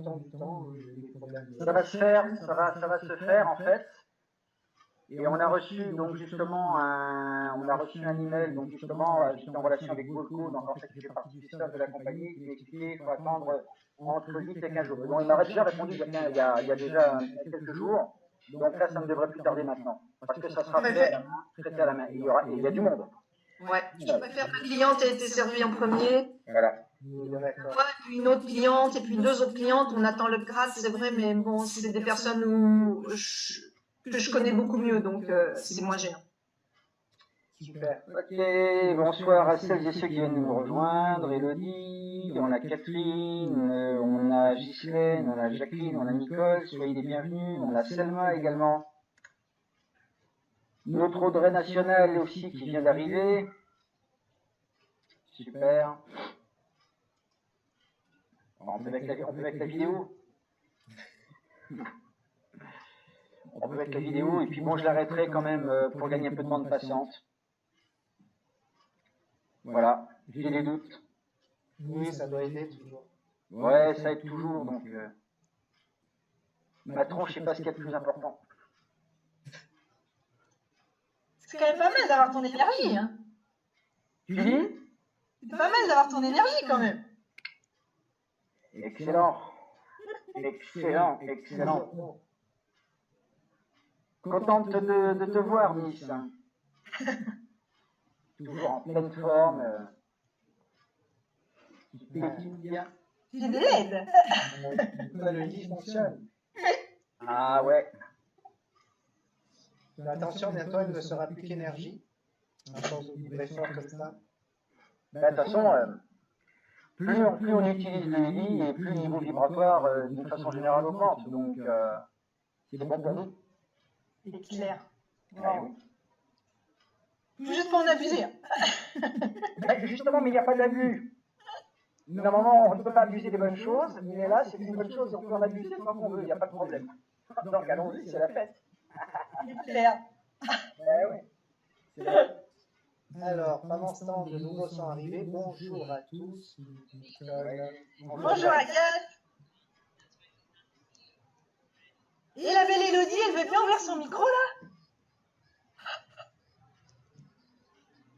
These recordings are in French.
plupart du temps, des problèmes. Ça va se faire, ça va se faire en fait. Et on a reçu donc justement un email donc justement j'étais en relation avec Volco, donc en fait qui fait partie du staff de la compagnie, qui m'expliquait qu'il faut attendre entre 8 et 15 jours. Donc il m'aurait déjà répondu il y a déjà quelques jours. Donc là ça ne devrait plus tarder maintenant. Parce que ça sera fait à la main, traité à la main. Il y a du monde. Ouais, je préfère ma cliente a été servie en premier. Voilà. Ouais, puis une autre cliente, et puis deux autres clientes, on attend l'upgrade, c'est vrai, mais bon, c'est des personnes que je connais beaucoup mieux, donc c'est moins gênant. Super. Ok, bonsoir à celles et ceux qui viennent nous rejoindre. Elodie, on a Catherine, on a Ghislaine, on a Jacqueline, on a Nicole, soyez les bienvenus. On a Selma également. Notre Audrey nationale aussi qui vient d'arriver. Super. On peut mettre la vidéo. On peut mettre la vidéo et puis bon, je l'arrêterai quand même pour gagner un peu de bande passante. Voilà, j'ai des doutes. Oui, ça doit aider toujours. Ouais, ça aide toujours, donc... Ma tronche, je sais pas ce qu'il y a de plus important. C'est quand même pas mal d'avoir ton énergie, hein. Tu dis? C'est pas mal d'avoir ton énergie, quand même. Excellent. Excellent, excellent. Contente de te voir, Miss. Toujours en pleine forme. Bien. J'ai des LED. Le lit fonctionne. Ah ouais. Mais attention, bientôt, il ne sera plus qu'énergie. À force de vibrer fort comme ça. De toute façon, plus on utilise le lit et plus le niveau vibratoire, d'une façon générale, augmente. Donc, c'est bon pour nous. C'est clair. Wow. Faut juste pas en abuser. Justement, mais il n'y a pas d'abus. Normalement, on ne peut pas abuser des bonnes choses, mais là, c'est une bonne chose et on peut en abuser tant qu'on veut, il n'y a pas de problème. Donc, allons-y, c'est la fête. C'est clair. C'est la fête. Alors, pendant ce temps, de nouveaux sont arrivés. Bonjour à tous. Bonjour Agathe. Et la belle Elodie, elle veut bien ouvrir son micro là?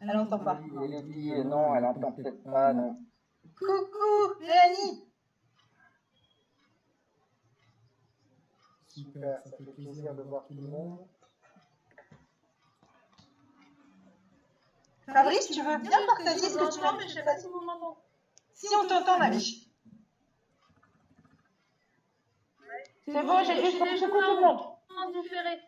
Elle n'entend pas. Elodie, non, elle n'entend peut-être pas, non. Coucou, Mélanie. Super, ça fait plaisir de voir tout le monde. Fabrice, tu veux bien partager ce que tu m'as dit? Je sais pas si vous m'entendez. Si on t'entend, ma biche. C'est bon, j'ai juste coucou tout le monde. En différé.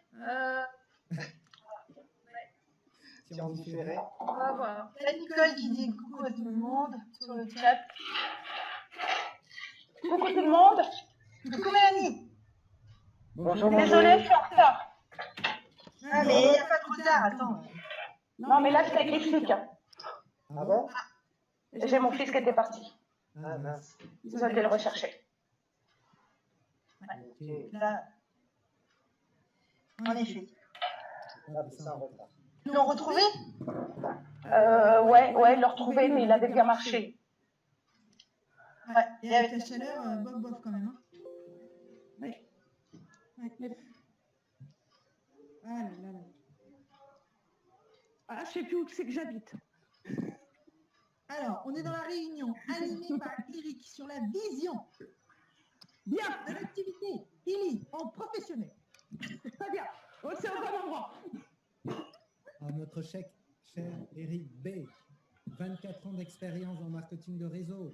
Si on différait. Voilà. Il y a Nicole qui dit coucou à tout le monde sur le chat. Coucou tout le monde. Coucou Mélanie. Bonjour, Désolée, je suis en retard. Ah, mais il n'y a pas de retard, attends. Non, mais là, c'est avec les flics. Ah bon? J'ai mon fils qui était parti. Ah mince. Ils ont été le rechercher. Ok. Là, en effet. Ah, mais ça en retard. Ils l'ont retrouvé? Ouais, ils l'ont retrouvé, mais il avait bien marché. Ouais, et avec la chaleur, bof quand même. Hein. Ouais. Ah là là là. Ah, je sais plus où c'est que j'habite. Alors, on est dans la réunion animée par Eric sur la vision. Bien, de l'activité. Illy, en professionnel. Très bien. C'est au bon endroit. À notre cher Eric B, 24 ans d'expérience en marketing de réseau,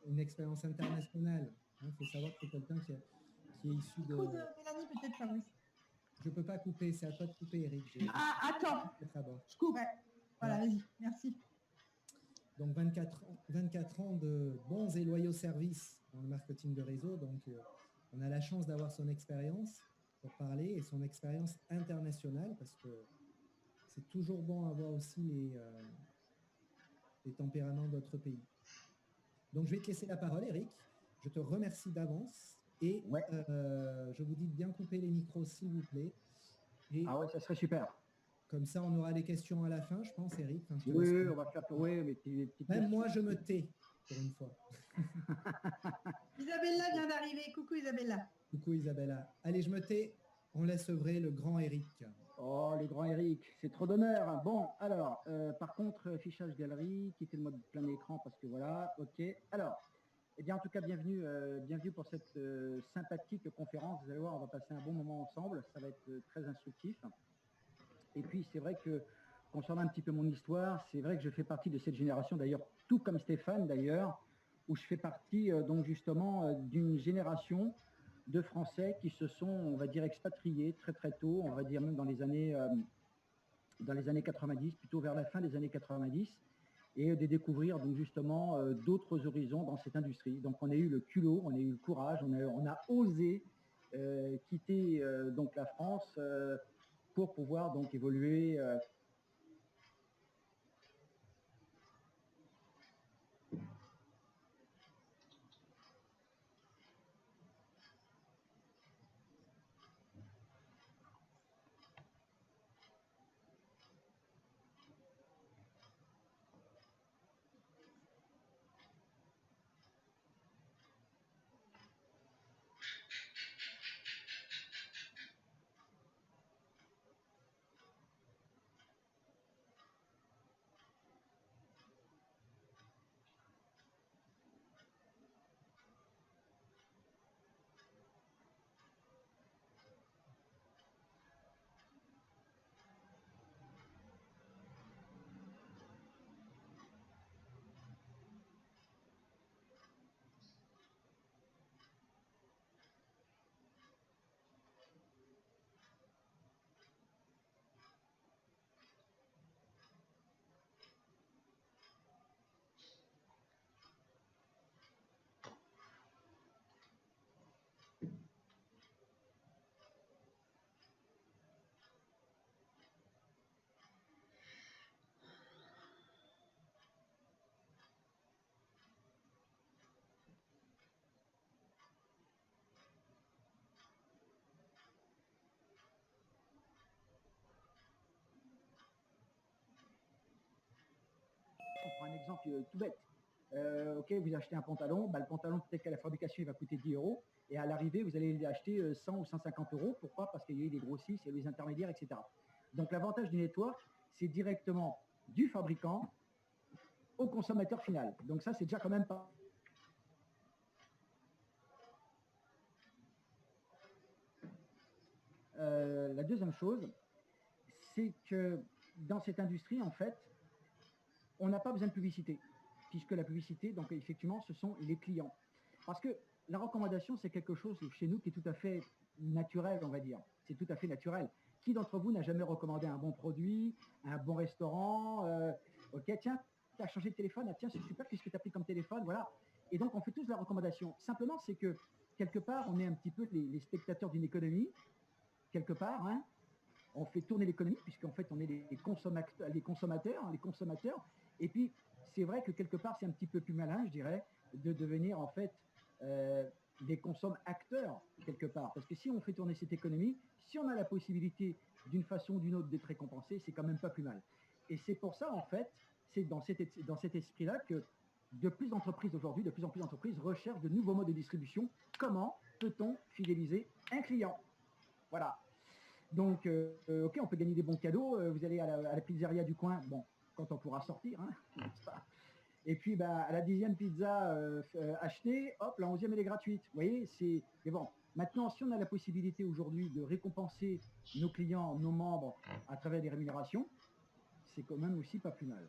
une expérience internationale. Il faut savoir que c'est quelqu'un qui est issu de... Mélanie, peut-être Fabrice. Je ne peux pas couper, c'est à toi de couper, Eric. Ah, attends, je coupe. Ouais. Voilà, vas-y, merci. Donc 24 ans de bons et loyaux services dans le marketing de réseau. Donc on a la chance d'avoir son expérience pour parler et son expérience internationale parce que c'est toujours bon à voir aussi les tempéraments d'autres pays. Donc je vais te laisser la parole, Eric. Je te remercie d'avance et je vous dis de bien couper les micros s'il vous plaît. Et ah ouais, ça serait super. Comme ça, on aura les questions à la fin, je pense, Eric. Oui, on va faire. Oui, mais même moi, je me tais. pour une fois. Isabella vient d'arriver. Coucou Isabella. Coucou Isabella. Allez, je me tais. On laisse œuvrer le grand Eric. Oh, le grand Eric, c'est trop d'honneur. Bon, alors, par contre, fichage galerie, quitter le mode plein écran parce que voilà, ok. Alors, eh bien, en tout cas, bienvenue, bienvenue pour cette sympathique conférence. Vous allez voir, on va passer un bon moment ensemble. Ça va être très instructif. Et puis, c'est vrai que, concernant un petit peu mon histoire, c'est vrai que je fais partie de cette génération, d'ailleurs, tout comme Stéphane, d'ailleurs, où je fais partie, donc, justement, d'une génération de Français qui se sont, on va dire, expatriés très, très tôt, on va dire même dans les années 90, plutôt vers la fin des années 90, et de découvrir donc justement d'autres horizons dans cette industrie. Donc on a eu le culot, on a eu le courage, on a osé quitter donc la France pour pouvoir donc évoluer. On prend un exemple tout bête. Ok, vous achetez un pantalon, bah, le pantalon peut-être qu'à la fabrication il va coûter 10 euros et à l'arrivée vous allez l'acheter 100 ou 150 euros. Pourquoi? Parce qu'il y a eu des grossistes, il y a eu des intermédiaires, etc. Donc l'avantage du network, c'est directement du fabricant au consommateur final. Donc ça c'est déjà quand même pas. La deuxième chose, c'est que dans cette industrie, en fait, on n'a pas besoin de publicité, puisque la publicité, donc effectivement, ce sont les clients. Parce que la recommandation, c'est quelque chose chez nous qui est tout à fait naturel, on va dire. C'est tout à fait naturel. Qui d'entre vous n'a jamais recommandé un bon produit, un bon restaurant ok, tiens, tu as changé de téléphone, ah, tiens, c'est super, qu'est-ce que tu as pris comme téléphone, voilà. Et donc, on fait tous la recommandation. Simplement, c'est que, quelque part, on est un petit peu les spectateurs d'une économie, quelque part, hein. On fait tourner l'économie, puisqu'en fait, on est les consommateurs. Et puis, c'est vrai que quelque part, c'est un petit peu plus malin, je dirais, de devenir en fait des consommateurs, quelque part. Parce que si on fait tourner cette économie, si on a la possibilité d'une façon ou d'une autre d'être récompensé, c'est quand même pas plus mal. Et c'est pour ça, en fait, c'est dans cet esprit-là que de plus en plus d'entreprises recherchent de nouveaux modes de distribution. Comment peut-on fidéliser un client? Voilà. Donc, ok, on peut gagner des bons cadeaux. Vous allez à la pizzeria du coin, bon, quand on pourra sortir, hein, n'est-ce pas? Et puis, bah, à la 10e pizza achetée, hop, la 11e, elle est gratuite. Vous voyez, c'est... Mais bon, maintenant, si on a la possibilité aujourd'hui de récompenser nos clients, nos membres, à travers des rémunérations, c'est quand même aussi pas plus mal.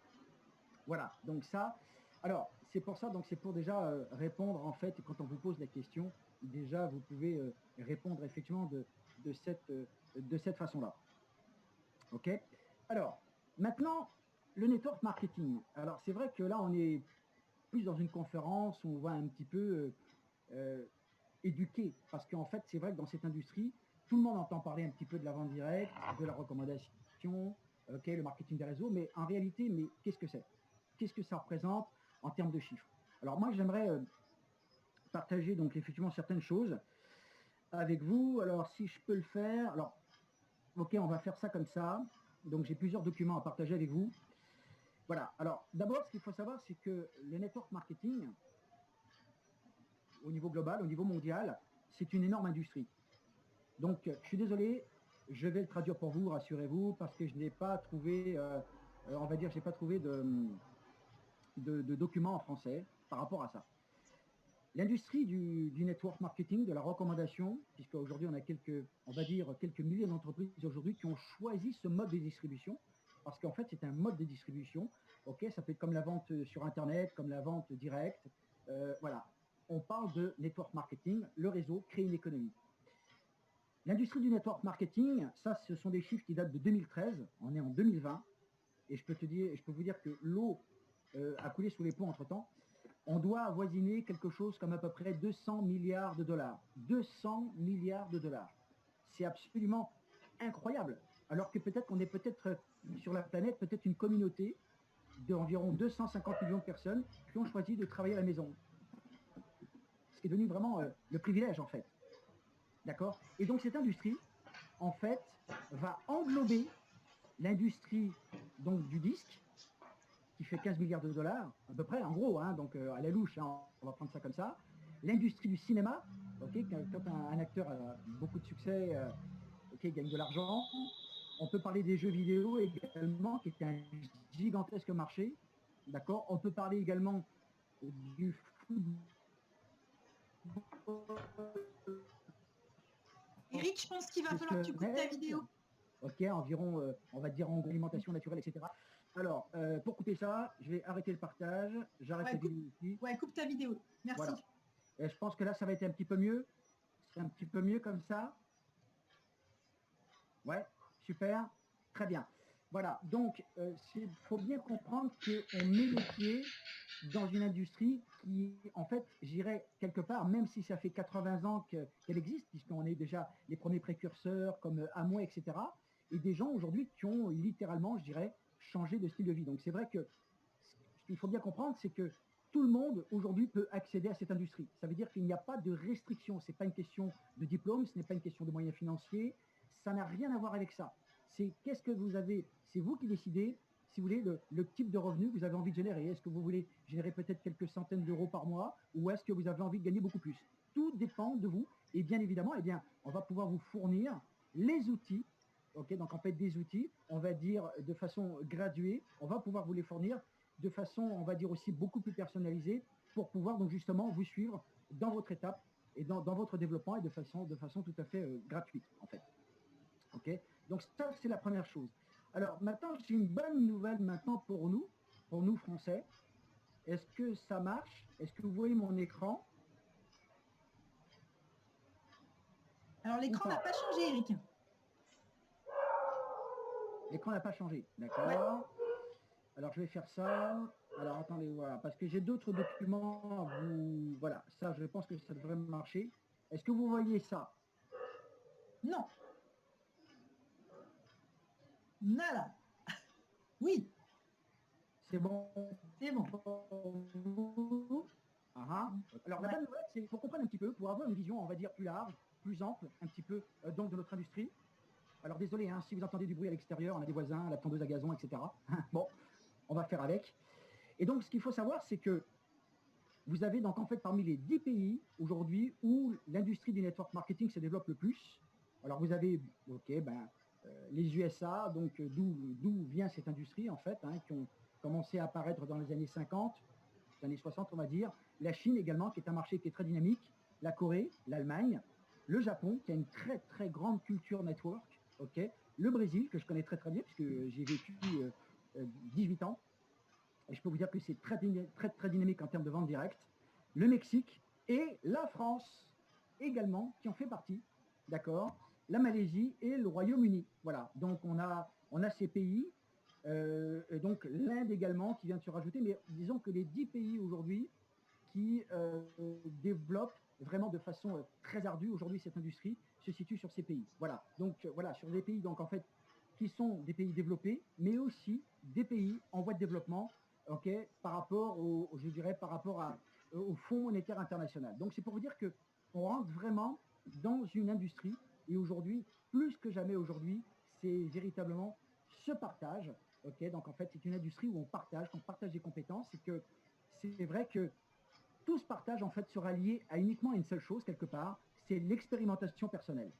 Voilà, donc ça... Alors, c'est pour ça, donc c'est pour déjà répondre, en fait, quand on vous pose la question, déjà, vous pouvez répondre effectivement de cette façon-là. Ok. Alors, maintenant, le network marketing. Alors, c'est vrai que là, on est plus dans une conférence où on va un petit peu éduquer. Parce qu'en fait, c'est vrai que dans cette industrie, tout le monde entend parler un petit peu de la vente directe, de la recommandation, ok, le marketing des réseaux. Mais en réalité, mais qu'est-ce que c'est? Qu'est-ce que ça représente en termes de chiffres? Alors, moi, j'aimerais partager donc effectivement certaines choses avec vous. Alors, si je peux le faire, alors, ok, on va faire ça comme ça. Donc, j'ai plusieurs documents à partager avec vous. Voilà. Alors, d'abord, ce qu'il faut savoir, c'est que le network marketing, au niveau global, au niveau mondial, c'est une énorme industrie. Donc, je suis désolé, je vais le traduire pour vous, rassurez-vous, parce que je n'ai pas trouvé, on va dire, je n'ai pas trouvé de documents en français par rapport à ça. L'industrie du network marketing, de la recommandation, puisqu'aujourd'hui on a on va dire, quelques milliers d'entreprises aujourd'hui qui ont choisi ce mode de distribution, parce qu'en fait c'est un mode de distribution. Ok, ça peut être comme la vente sur Internet, comme la vente directe. Voilà, on parle de network marketing, le réseau crée une économie. L'industrie du network marketing, ça, ce sont des chiffres qui datent de 2013. On est en 2020, et je peux vous dire que l'eau a coulé sous les ponts entre-temps. On doit avoisiner quelque chose comme à peu près 200 milliards de dollars. 200 milliards de dollars. C'est absolument incroyable. Alors que peut-être qu'on est peut-être sur la planète, peut-être une communauté d'environ 250 millions de personnes qui ont choisi de travailler à la maison. Ce qui est devenu vraiment le privilège, en fait. D'accord? Et donc, cette industrie, en fait, va englober l'industrie donc du disque, qui fait 15 milliards de dollars, à peu près, en gros, hein, donc à la louche, hein, on va prendre ça comme ça. L'industrie du cinéma, okay, quand un acteur a beaucoup de succès, okay, gagne de l'argent. On peut parler des jeux vidéo également, qui est un gigantesque marché. D'accord. On peut parler également du football. Eric, je pense qu'il va falloir que tu coupes ta vidéo. Ok, environ, on va dire en alimentation naturelle, etc. Alors, pour couper ça, je vais arrêter le partage. J'arrête la vidéo ici. Ouais, coupe ta vidéo. Merci. Voilà. Et je pense que là, ça va être un petit peu mieux. C'est un petit peu mieux comme ça. Ouais, super. Très bien. Voilà. Donc, il faut bien comprendre qu'on met les pieds dans une industrie qui, en fait, j'irais quelque part, même si ça fait 80 ans qu'elle existe, puisqu'on est déjà les premiers précurseurs comme Amway, etc., et des gens aujourd'hui qui ont littéralement, je dirais, changé de style de vie. Donc c'est vrai que ce qu'il faut bien comprendre, c'est que tout le monde aujourd'hui peut accéder à cette industrie. Ça veut dire qu'il n'y a pas de restriction. Ce n'est pas une question de diplôme, ce n'est pas une question de moyens financiers. Ça n'a rien à voir avec ça. C'est qu'est-ce que vous avez, c'est vous qui décidez, si vous voulez, le type de revenu que vous avez envie de générer. Est-ce que vous voulez générer peut-être quelques centaines d'euros par mois ou est-ce que vous avez envie de gagner beaucoup plus? Tout dépend de vous. Et bien évidemment, eh bien, on va pouvoir vous fournir les outils. Okay, donc en fait des outils, on va dire de façon graduée, on va pouvoir vous les fournir de façon, on va dire aussi beaucoup plus personnalisée pour pouvoir donc justement vous suivre dans votre étape et dans votre développement et de façon tout à fait gratuite en fait. Ok, donc ça c'est la première chose. Alors maintenant j'ai une bonne nouvelle maintenant pour nous Français. Est-ce que ça marche? Est-ce que vous voyez mon écran? Alors l'écran n'a pas changé, Eric. L'écran n'a pas changé, d'accord. Ouais. Alors je vais faire ça. Alors attendez, voilà, parce que j'ai d'autres documents à vous. Voilà, ça je pense que ça devrait marcher. Est-ce que vous voyez ça? Non. Nada. Oui. C'est bon. C'est bon. Alors la bonne nouvelle, c'est qu'il faut comprendre un petit peu, pour avoir une vision, on va dire, plus large, plus ample, un petit peu donc de notre industrie. Alors désolé, hein, si vous entendez du bruit à l'extérieur, on a des voisins, la tondeuse à gazon, etc. Bon, on va faire avec. Et donc ce qu'il faut savoir, c'est que vous avez donc en fait parmi les 10 pays aujourd'hui où l'industrie du network marketing se développe le plus. Alors vous avez, les USA, donc d'où vient cette industrie en fait, hein, qui ont commencé à apparaître dans les années 50, les années 60 on va dire. La Chine également, qui est un marché qui est très dynamique. La Corée, l'Allemagne, le Japon, qui a une très très grande culture network. Okay. Le Brésil, que je connais très très bien, puisque j'ai vécu 18 ans. Et je peux vous dire que c'est très, très, très dynamique en termes de vente directe. Le Mexique et la France également, qui en fait partie. D'accord. La Malaisie et le Royaume-Uni. Voilà. Donc on a ces pays. Et donc l'Inde également qui vient de se rajouter. Mais disons que les 10 pays aujourd'hui qui développent vraiment de façon très ardue aujourd'hui cette industrie se situe sur ces pays. Voilà. Donc voilà, sur des pays donc en fait qui sont des pays développés, mais aussi des pays en voie de développement, okay, par rapport au Fonds monétaire international. Donc c'est pour vous dire que on rentre vraiment dans une industrie et aujourd'hui, plus que jamais aujourd'hui, c'est véritablement ce partage Ok, donc en fait, c'est une industrie où on partage des compétences. Et que c'est vrai que tout ce partage en fait sera lié à uniquement une seule chose quelque part, c'est l'expérimentation personnelle.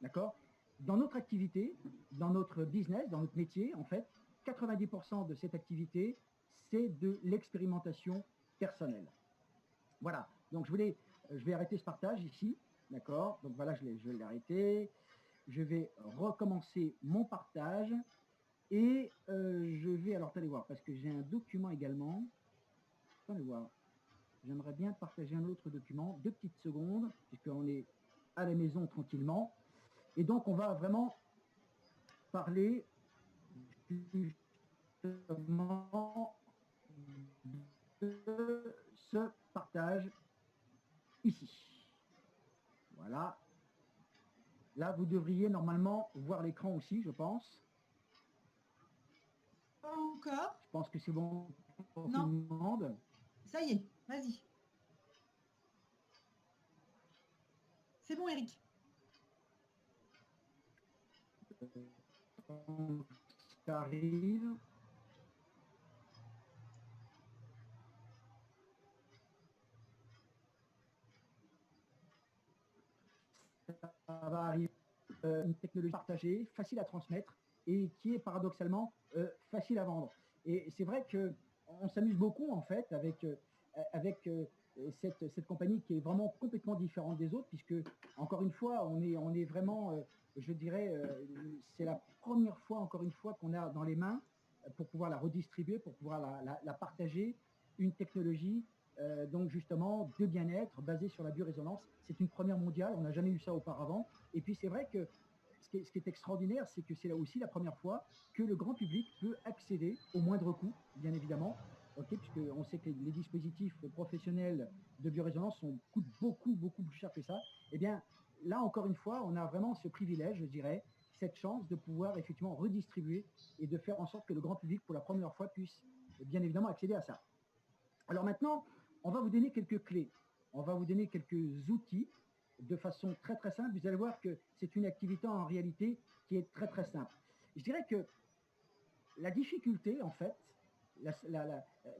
D'accord? Dans notre activité, dans notre business, dans notre métier, en fait, 90% de cette activité, c'est de l'expérimentation personnelle. Voilà. Donc je vais arrêter ce partage ici. D'accord? Donc voilà, je vais l'arrêter. Je vais recommencer mon partage. Et je vais, alors allez voir, parce que j'ai un document également. Allez voir. J'aimerais bien partager un autre document. 2 petites secondes, puisqu'on est à la maison tranquillement. Et donc, on va vraiment parler justement de ce partage ici. Voilà. Là, vous devriez normalement voir l'écran aussi, je pense. Pas encore. Je pense que c'est bon pour Non. tout le monde. Ça y est, vas-y. C'est bon, Eric. Ça arrive. Ça va arriver. Une technologie partagée, facile à transmettre et qui est paradoxalement facile à vendre. Et c'est vrai qu'on s'amuse beaucoup en fait avec cette compagnie qui est vraiment complètement différente des autres, puisque encore une fois, on est vraiment, je dirais, c'est la première fois, encore une fois, qu'on a dans les mains pour pouvoir la redistribuer, pour pouvoir la partager, une technologie donc justement de bien-être basée sur la biorésonance. C'est une première mondiale, on n'a jamais eu ça auparavant. Et puis c'est vrai que ce qui est extraordinaire, c'est que c'est là aussi la première fois que le grand public peut accéder au moindre coût, bien évidemment, puisqu'on sait que les dispositifs professionnels de biorésonance coûtent beaucoup, beaucoup plus cher que ça. Eh bien, là, encore une fois, on a vraiment ce privilège, je dirais, cette chance de pouvoir effectivement redistribuer et de faire en sorte que le grand public, pour la première fois, puisse bien évidemment accéder à ça. Alors maintenant, on va vous donner quelques clés, on va vous donner quelques outils de façon très très simple. Vous allez voir que c'est une activité en réalité qui est très très simple. Je dirais que la difficulté, en fait,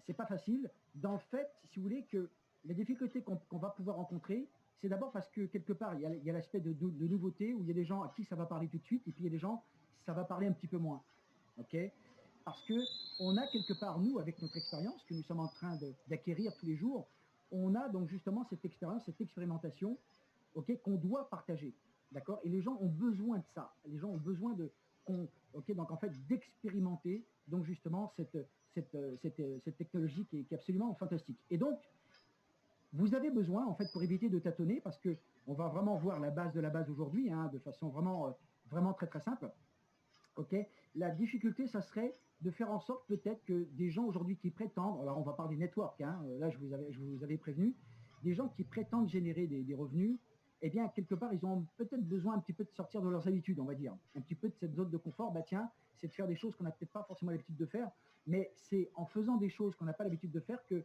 c'est pas facile. Dans le fait, si vous voulez, que la difficulté qu'on va pouvoir rencontrer, c'est d'abord parce que quelque part, il y a l'aspect de nouveauté, où il y a des gens à qui ça va parler tout de suite, et puis il y a des gens, ça va parler un petit peu moins. Ok? Parce que on a quelque part, nous, avec notre expérience que nous sommes en train d'acquérir tous les jours, on a donc justement cette expérience, cette expérimentation, qu'on doit partager. D'accord? Et les gens ont besoin de ça. Les gens ont besoin donc en fait, d'expérimenter donc justement cette technologie qui est absolument fantastique. Et donc, vous avez besoin, en fait, pour éviter de tâtonner, parce que on va vraiment voir la base de la base aujourd'hui, de façon vraiment très très simple. La difficulté, ça serait de faire en sorte peut-être que des gens aujourd'hui qui prétendent, alors on va parler network, là je vous avais prévenu, des gens qui prétendent générer des revenus, eh bien quelque part ils ont peut-être besoin un petit peu de sortir de leurs habitudes, on va dire, un petit peu de cette zone de confort. Bah tiens, c'est de faire des choses qu'on n'a peut-être pas forcément l'habitude de faire, mais c'est en faisant des choses qu'on n'a pas l'habitude de faire que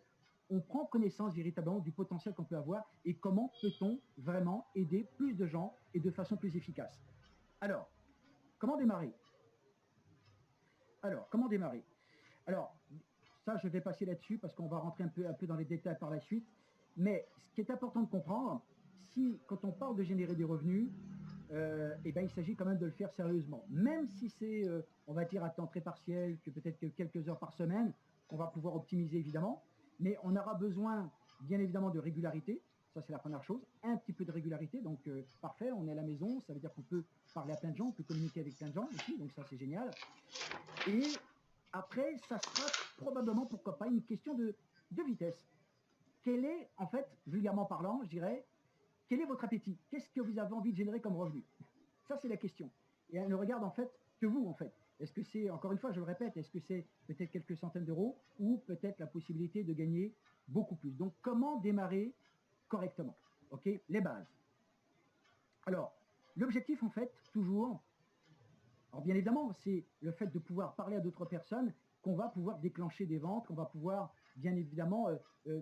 on prend connaissance véritablement du potentiel qu'on peut avoir et comment peut-on vraiment aider plus de gens et de façon plus efficace. Alors, comment démarrer ? Alors, ça, je vais passer là-dessus parce qu'on va rentrer un peu dans les détails par la suite. Mais ce qui est important de comprendre, quand on parle de générer des revenus, il s'agit quand même de le faire sérieusement. Même si c'est, on va dire, à temps très partiel, que peut-être que quelques heures par semaine, qu'on va pouvoir optimiser évidemment. Mais on aura besoin, bien évidemment, de régularité. Ça, c'est la première chose. Un petit peu de régularité. Donc, parfait, on est à la maison. Ça veut dire qu'on peut parler à plein de gens, on peut communiquer avec plein de gens aussi. Donc, ça, c'est génial. Et après, ça sera probablement, pourquoi pas, une question de vitesse. Quel est, en fait, vulgairement parlant, je dirais, quel est votre appétit? Qu'est-ce que vous avez envie de générer comme revenu? Ça, c'est la question. Et elle ne regarde, en fait, que vous, en fait. Est-ce que c'est, encore une fois, je le répète, est-ce que c'est peut-être quelques centaines d'euros ou peut-être la possibilité de gagner beaucoup plus? Donc, comment démarrer correctement? Les bases. Alors, l'objectif, en fait, toujours, alors bien évidemment, c'est le fait de pouvoir parler à d'autres personnes qu'on va pouvoir déclencher des ventes, qu'on va pouvoir bien évidemment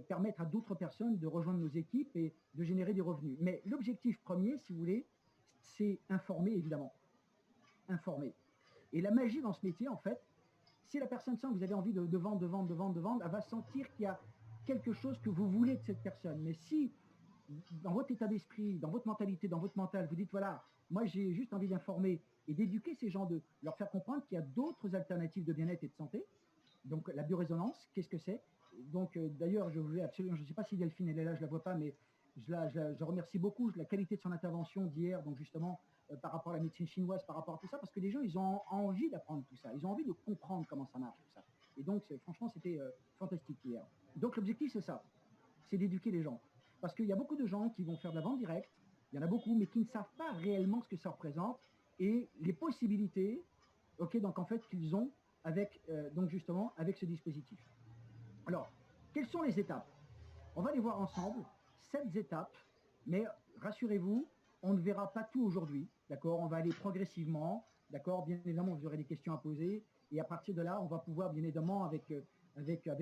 permettre à d'autres personnes de rejoindre nos équipes et de générer des revenus. Mais l'objectif premier, si vous voulez, c'est informer évidemment. Informer. Et la magie dans ce métier, en fait, Si la personne sent que vous avez envie de vendre, elle va sentir qu'il y a quelque chose que vous voulez de cette personne. Mais si, dans votre état d'esprit, dans votre mentalité, dans votre mental, vous dites, voilà, moi j'ai juste envie d'informer et d'éduquer ces gens, de leur faire comprendre qu'il y a d'autres alternatives de bien-être et de santé. Donc la biorésonance, qu'est-ce que c'est? Donc d'ailleurs, je voulais absolument, je ne sais pas si Delphine elle est là, je ne la vois pas, mais je remercie beaucoup la qualité de son intervention d'hier, donc justement par rapport à la médecine chinoise, par rapport à tout ça, parce que les gens, ils ont envie d'apprendre tout ça, ils ont envie de comprendre comment ça marche, tout ça. Et donc, franchement, c'était fantastique hier. Donc l'objectif, c'est ça, c'est d'éduquer les gens. Parce qu'il y a beaucoup de gens qui vont faire de la vente directe, il y en a beaucoup, mais qui ne savent pas réellement ce que ça représente et les possibilités, ok, donc en fait, qu'ils ont avec, donc justement, avec ce dispositif. Alors, quelles sont les étapes? On va les voir ensemble, 7 étapes, mais rassurez-vous, on ne verra pas tout aujourd'hui, d'accord? On va aller progressivement, d'accord? Bien évidemment, vous aurez des questions à poser, et à partir de là, on va pouvoir, bien évidemment, avec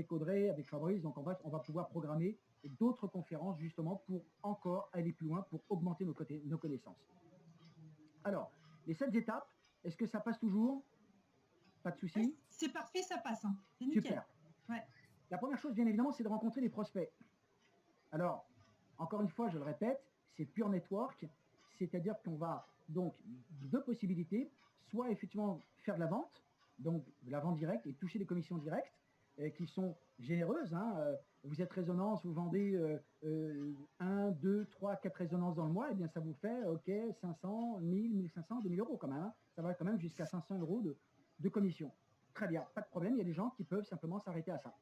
Audrey, avec Fabrice, donc on va pouvoir programmer d'autres conférences, justement, pour encore aller plus loin, pour augmenter nos connaissances. Alors, les 7 étapes, est-ce que ça passe toujours? Pas de souci? C'est parfait, ça passe. Hein. C'est nickel. Super. Ouais. La première chose, bien évidemment, c'est de rencontrer les prospects. Alors, encore une fois, je le répète, c'est pure network, c'est-à-dire qu'on va donc 2 possibilités, soit effectivement faire de la vente, donc de la vente directe et toucher des commissions directes qui sont généreuses. Hein. Vous êtes résonance, vous vendez 1, 2, 3, 4 résonances dans le mois, et bien ça vous fait 500, 1000, 1500, 2000 euros quand même. Hein. Ça va quand même jusqu'à 500 euros de commission. Très bien, pas de problème, il y a des gens qui peuvent simplement s'arrêter à ça.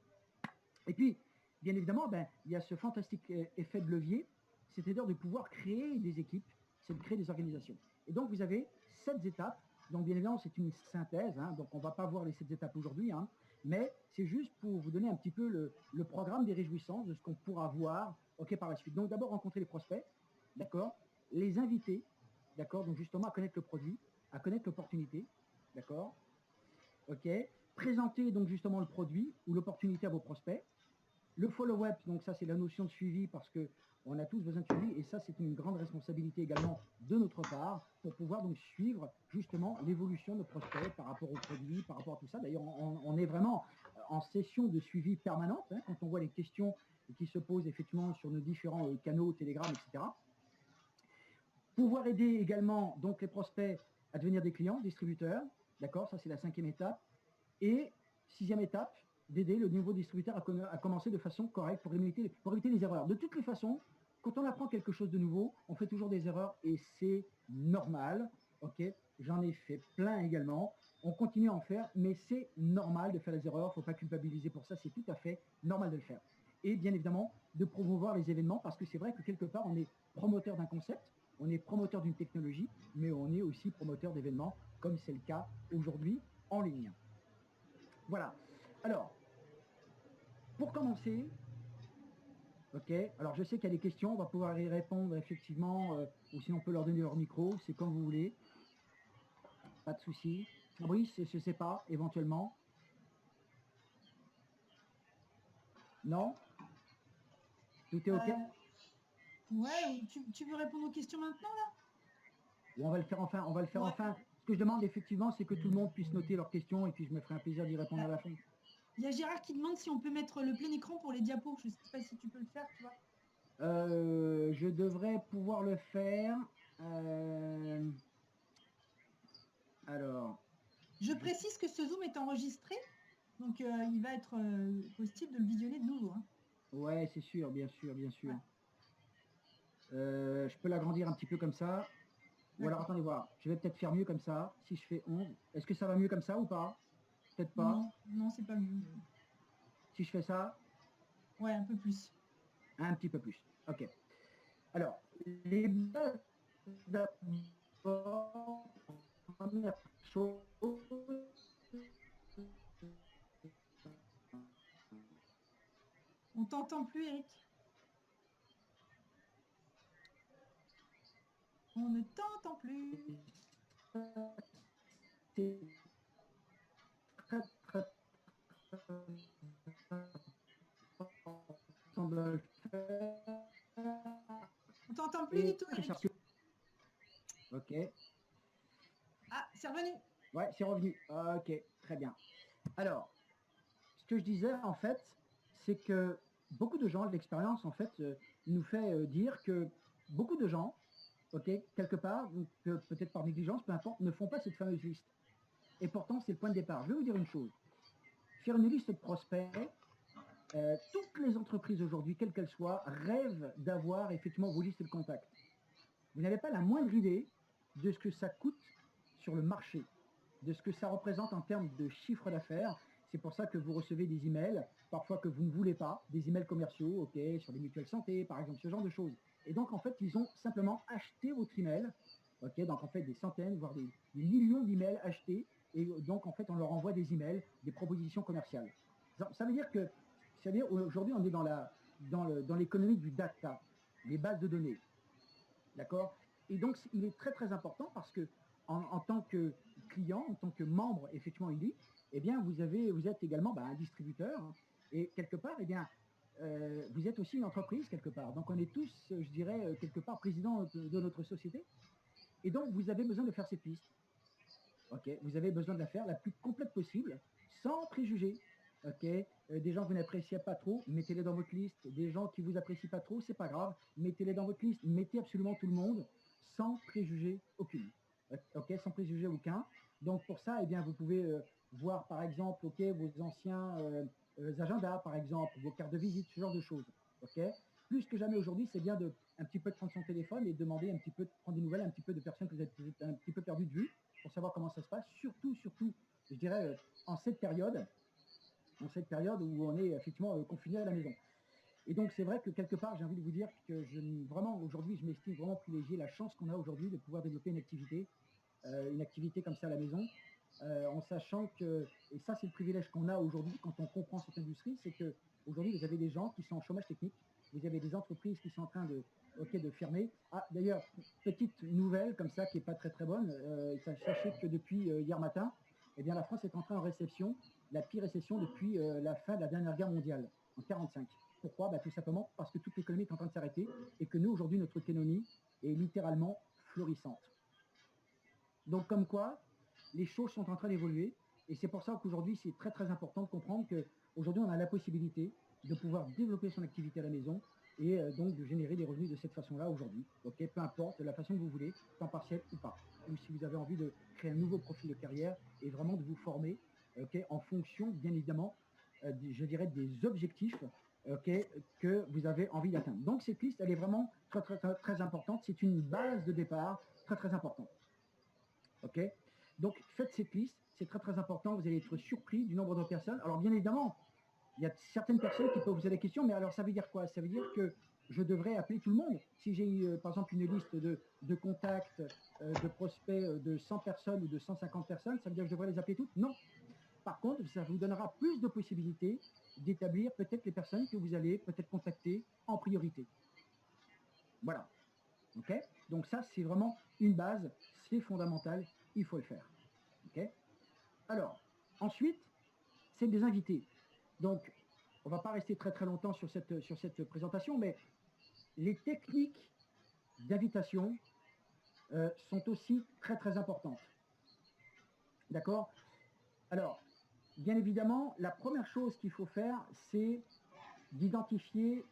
Et puis, bien évidemment, il y a ce fantastique effet de levier, c'est-à-dire de pouvoir créer des équipes, c'est de créer des organisations. Et donc, vous avez 7 étapes. Donc, bien évidemment, c'est une synthèse. Hein, donc, on ne va pas voir les 7 étapes aujourd'hui. Hein, mais c'est juste pour vous donner un petit peu le programme des réjouissances de ce qu'on pourra voir par la suite. Donc, d'abord, rencontrer les prospects, d'accord, les inviter, d'accord, donc justement à connaître le produit, à connaître l'opportunité, d'accord, ok, présenter donc justement le produit ou l'opportunité à vos prospects. Le follow-up, donc ça c'est la notion de suivi parce que on a tous besoin de suivi et ça c'est une grande responsabilité également de notre part pour pouvoir donc suivre justement l'évolution de nos prospects par rapport aux produits, par rapport à tout ça. D'ailleurs, on est vraiment en session de suivi permanente hein, quand on voit les questions qui se posent effectivement sur nos différents canaux, Telegram, etc. Pouvoir aider également donc les prospects à devenir des clients, distributeurs, d'accord, ça c'est la 5e étape. Et 6e étape, d'aider le nouveau distributeur à commencer de façon correcte pour éviter les erreurs. De toutes les façons, quand on apprend quelque chose de nouveau, on fait toujours des erreurs et c'est normal. Ok, j'en ai fait plein également. On continue à en faire, mais c'est normal de faire des erreurs. Il ne faut pas culpabiliser pour ça. C'est tout à fait normal de le faire. Et bien évidemment, de promouvoir les événements parce que c'est vrai que quelque part, on est promoteur d'un concept, on est promoteur d'une technologie, mais on est aussi promoteur d'événements comme c'est le cas aujourd'hui en ligne. Voilà. Alors, pour commencer, ok, alors je sais qu'il y a des questions, on va pouvoir y répondre effectivement, ou sinon on peut leur donner leur micro, c'est comme vous voulez. Pas de souci. Fabrice, je ne sais pas, éventuellement. Non? Tout est ok? Ouais, tu veux répondre aux questions maintenant là? Ou on va le faire enfin, enfin. Ce que je demande effectivement, c'est que tout le monde puisse noter leurs questions et puis je me ferai un plaisir d'y répondre à la fin. Il y a Gérard qui demande si on peut mettre le plein écran pour les diapos. Je ne sais pas si tu peux le faire, tu vois. Je devrais pouvoir le faire. Alors. Je précise que ce Zoom est enregistré, donc il va être possible de le visionner de nouveau. Hein. Ouais, c'est sûr, bien sûr, bien sûr. Ouais. Je peux l'agrandir un petit peu comme ça. Ou alors, attendez voir. Je vais peut-être faire mieux comme ça. Si je fais 11. Est-ce que ça va mieux comme ça ou pas? Peut-être pas. Non, non, c'est pas mieux. Si je fais ça? Ouais, un peu plus. Un petit peu plus. Ok. Alors, les bases d'abord, première chose. On t'entend plus, Eric. On ne t'entend plus. C'est très, très, On t'entend plus du tout, Eric. Ok. Ah, c'est revenu. Ouais, c'est revenu. Ok, très bien. Alors, ce que je disais, en fait, c'est que beaucoup de gens, l'expérience, en fait, nous fait dire que beaucoup de gens, ok, quelque part, peut-être par négligence, peu importe, ne font pas cette fameuse liste. Et pourtant, c'est le point de départ. Je vais vous dire une chose. Faire une liste de prospects, toutes les entreprises aujourd'hui, quelles qu'elles soient, rêvent d'avoir effectivement vos listes de contacts. Vous n'avez pas la moindre idée de ce que ça coûte sur le marché, de ce que ça représente en termes de chiffre d'affaires. C'est pour ça que vous recevez des emails, parfois que vous ne voulez pas, des emails commerciaux, ok, sur les mutuelles santé, par exemple, ce genre de choses. Et donc, en fait, ils ont simplement acheté votre email, ok, donc en fait, des centaines, voire des millions d'emails achetés, et donc, en fait, on leur envoie des emails, des propositions commerciales. Ça veut dire que, c'est-à-dire, aujourd'hui, on est dans l'économie du data, les bases de données. D'accord? Et donc, il est très, très important parce que, en tant que client, en tant que membre, effectivement, ILI, eh bien, vous êtes également un distributeur. Hein, et quelque part, eh bien, vous êtes aussi une entreprise, quelque part. Donc, on est tous, je dirais, quelque part, président de notre société. Et donc, vous avez besoin de faire cette liste. Ok? Vous avez besoin de la faire la plus complète possible, sans préjugés. Ok, des gens que vous n'appréciez pas trop, mettez-les dans votre liste. Des gens qui vous apprécient pas trop, c'est pas grave, mettez-les dans votre liste. Mettez absolument tout le monde, sans préjugés aucun. Ok, sans préjugés aucun. Donc pour ça, eh bien, vous pouvez voir par exemple, ok, vos anciens agendas, par exemple, vos cartes de visite, ce genre de choses. Ok. Plus que jamais aujourd'hui, c'est bien de un petit peu de prendre son téléphone et de demander un petit peu, de prendre des nouvelles, un petit peu de personnes que vous êtes un petit peu perdu de vue, pour savoir comment ça se passe. Surtout, je dirais, en cette période où on est effectivement confiné à la maison. Et donc c'est vrai que quelque part, j'ai envie de vous dire que vraiment aujourd'hui, je m'estime vraiment privilégié la chance qu'on a aujourd'hui de pouvoir développer une activité comme ça à la maison, en sachant que, et ça c'est le privilège qu'on a aujourd'hui quand on comprend cette industrie, c'est que aujourd'hui vous avez des gens qui sont en chômage technique, vous avez des entreprises qui sont en train de fermer. Ah d'ailleurs, petite nouvelle comme ça qui est pas très très bonne, sachez que depuis hier matin, eh bien la France est entrée en récession, la pire récession depuis la fin de la dernière guerre mondiale, en 1945. Pourquoi? Tout simplement parce que toute l'économie est en train de s'arrêter et que nous, aujourd'hui, notre économie est littéralement florissante. Donc, comme quoi, les choses sont en train d'évoluer et c'est pour ça qu'aujourd'hui, c'est très, très important de comprendre qu'aujourd'hui, on a la possibilité de pouvoir développer son activité à la maison et donc de générer des revenus de cette façon-là aujourd'hui. Ok, peu importe la façon que vous voulez, temps partiel ou pas. Ou si vous avez envie de créer un nouveau profil de carrière et vraiment de vous former en fonction, bien évidemment, je dirais des objectifs que vous avez envie d'atteindre. Donc cette liste, elle est vraiment très, très, très, très importante. C'est une base de départ très, très importante. Ok? Donc faites cette liste, c'est très, très important. Vous allez être surpris du nombre de personnes. Alors bien évidemment, il y a certaines personnes qui peuvent vous poser la question, mais alors ça veut dire quoi? Ça veut dire que je devrais appeler tout le monde. Si j'ai par exemple une liste de contacts, de prospects de 100 personnes ou de 150 personnes, ça veut dire que je devrais les appeler toutes? Non. Par contre, ça vous donnera plus de possibilités d'établir peut-être les personnes que vous allez peut-être contacter en priorité. Voilà. Ok? Donc ça, c'est vraiment une base, c'est fondamental, il faut le faire. Ok? Alors, ensuite, c'est des invités. Donc, on ne va pas rester très très longtemps sur cette présentation, mais les techniques d'invitation sont aussi très très importantes. D'accord? Alors, bien évidemment, la première chose qu'il faut faire, c'est d'identifier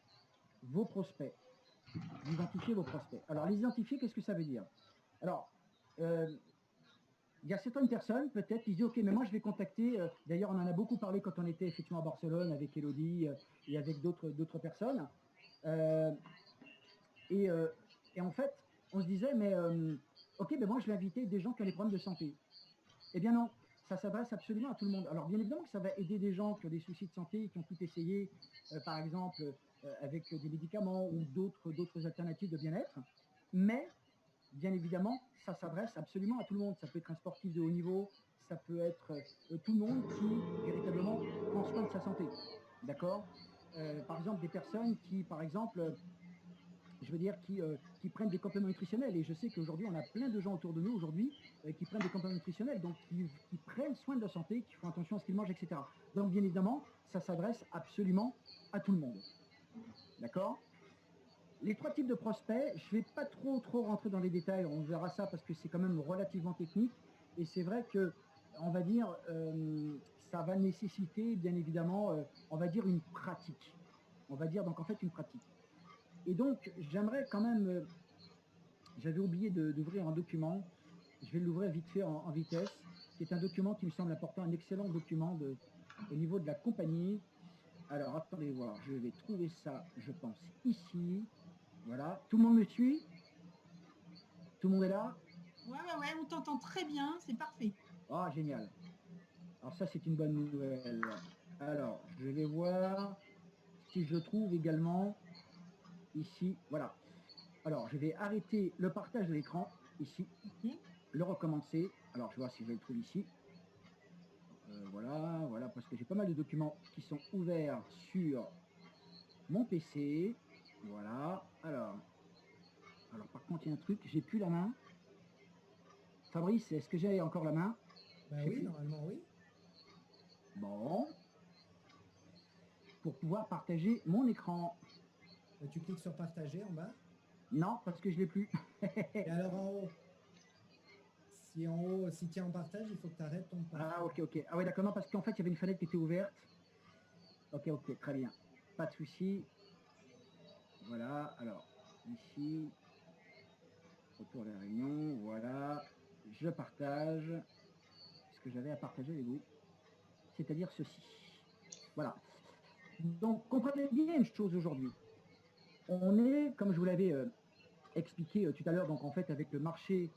vos prospects. Alors, les identifier, qu'est-ce que ça veut dire? Alors, il y a certaines personnes, peut-être, qui se disent, OK, mais moi, je vais contacter, d'ailleurs, on en a beaucoup parlé quand on était effectivement à Barcelone avec Elodie et avec d'autres personnes. Et en fait, on se disait, mais OK, mais moi, je vais inviter des gens qui ont des problèmes de santé. Eh bien non, ça s'adresse absolument à tout le monde. Alors bien évidemment que ça va aider des gens qui ont des soucis de santé, qui ont tout essayé, par exemple avec des médicaments ou d'autres alternatives de bien-être, mais bien évidemment, ça s'adresse absolument à tout le monde. Ça peut être un sportif de haut niveau, ça peut être tout le monde qui véritablement prend soin de sa santé. D'accord? Par exemple, des personnes qui, par exemple, je veux dire, qui prennent des compléments nutritionnels. Et je sais qu'aujourd'hui, on a plein de gens autour de nous aujourd'hui qui prennent des compléments nutritionnels, donc qui prennent soin de leur santé, qui font attention à ce qu'ils mangent, etc. Donc, bien évidemment, ça s'adresse absolument à tout le monde. D'accord? Les trois types de prospects, je ne vais pas trop rentrer dans les détails, on verra ça parce que c'est quand même relativement technique. Et c'est vrai que, on va dire, ça va nécessiter, bien évidemment, on va dire une pratique. On va dire donc en fait une pratique. Et donc, j'aimerais quand même, j'avais oublié d'ouvrir un document, je vais l'ouvrir vite fait en vitesse, qui est un document qui me semble important, un excellent document au niveau de la compagnie. Alors, attendez voir, je vais trouver ça, je pense, ici. Voilà, tout le monde me suit? Tout le monde est là? Ouais, on t'entend très bien, c'est parfait. Ah, génial. Alors ça, c'est une bonne nouvelle. Alors, je vais voir si je trouve également ici. Voilà. Alors, je vais arrêter le partage de l'écran ici, Ok. le recommencer. Alors, je vais voir si je le trouve ici. Voilà, parce que j'ai pas mal de documents qui sont ouverts sur mon PC. Voilà. Alors par contre, il y a un truc, j'ai plus la main. Fabrice, est-ce que j'ai encore la main? Bah Je sais oui, plus. normalement oui. Bon. Pour pouvoir partager mon écran. Bah, tu cliques sur partager en bas. Non, parce que je l'ai plus. Et alors en haut, si tu es en partage, il faut que tu arrêtes ton partage. Ah, ok. Ah ouais, d'accord, non, parce qu'en fait, il y avait une fenêtre qui était ouverte. Ok, très bien. Pas de souci. Voilà, alors, ici, retour à la réunion, voilà. Je partage ce que j'avais à partager avec vous. C'est-à-dire ceci. Voilà. Donc, comprenez bien une chose aujourd'hui. On est, comme je vous l'avais expliqué tout à l'heure, donc en fait, avec le marché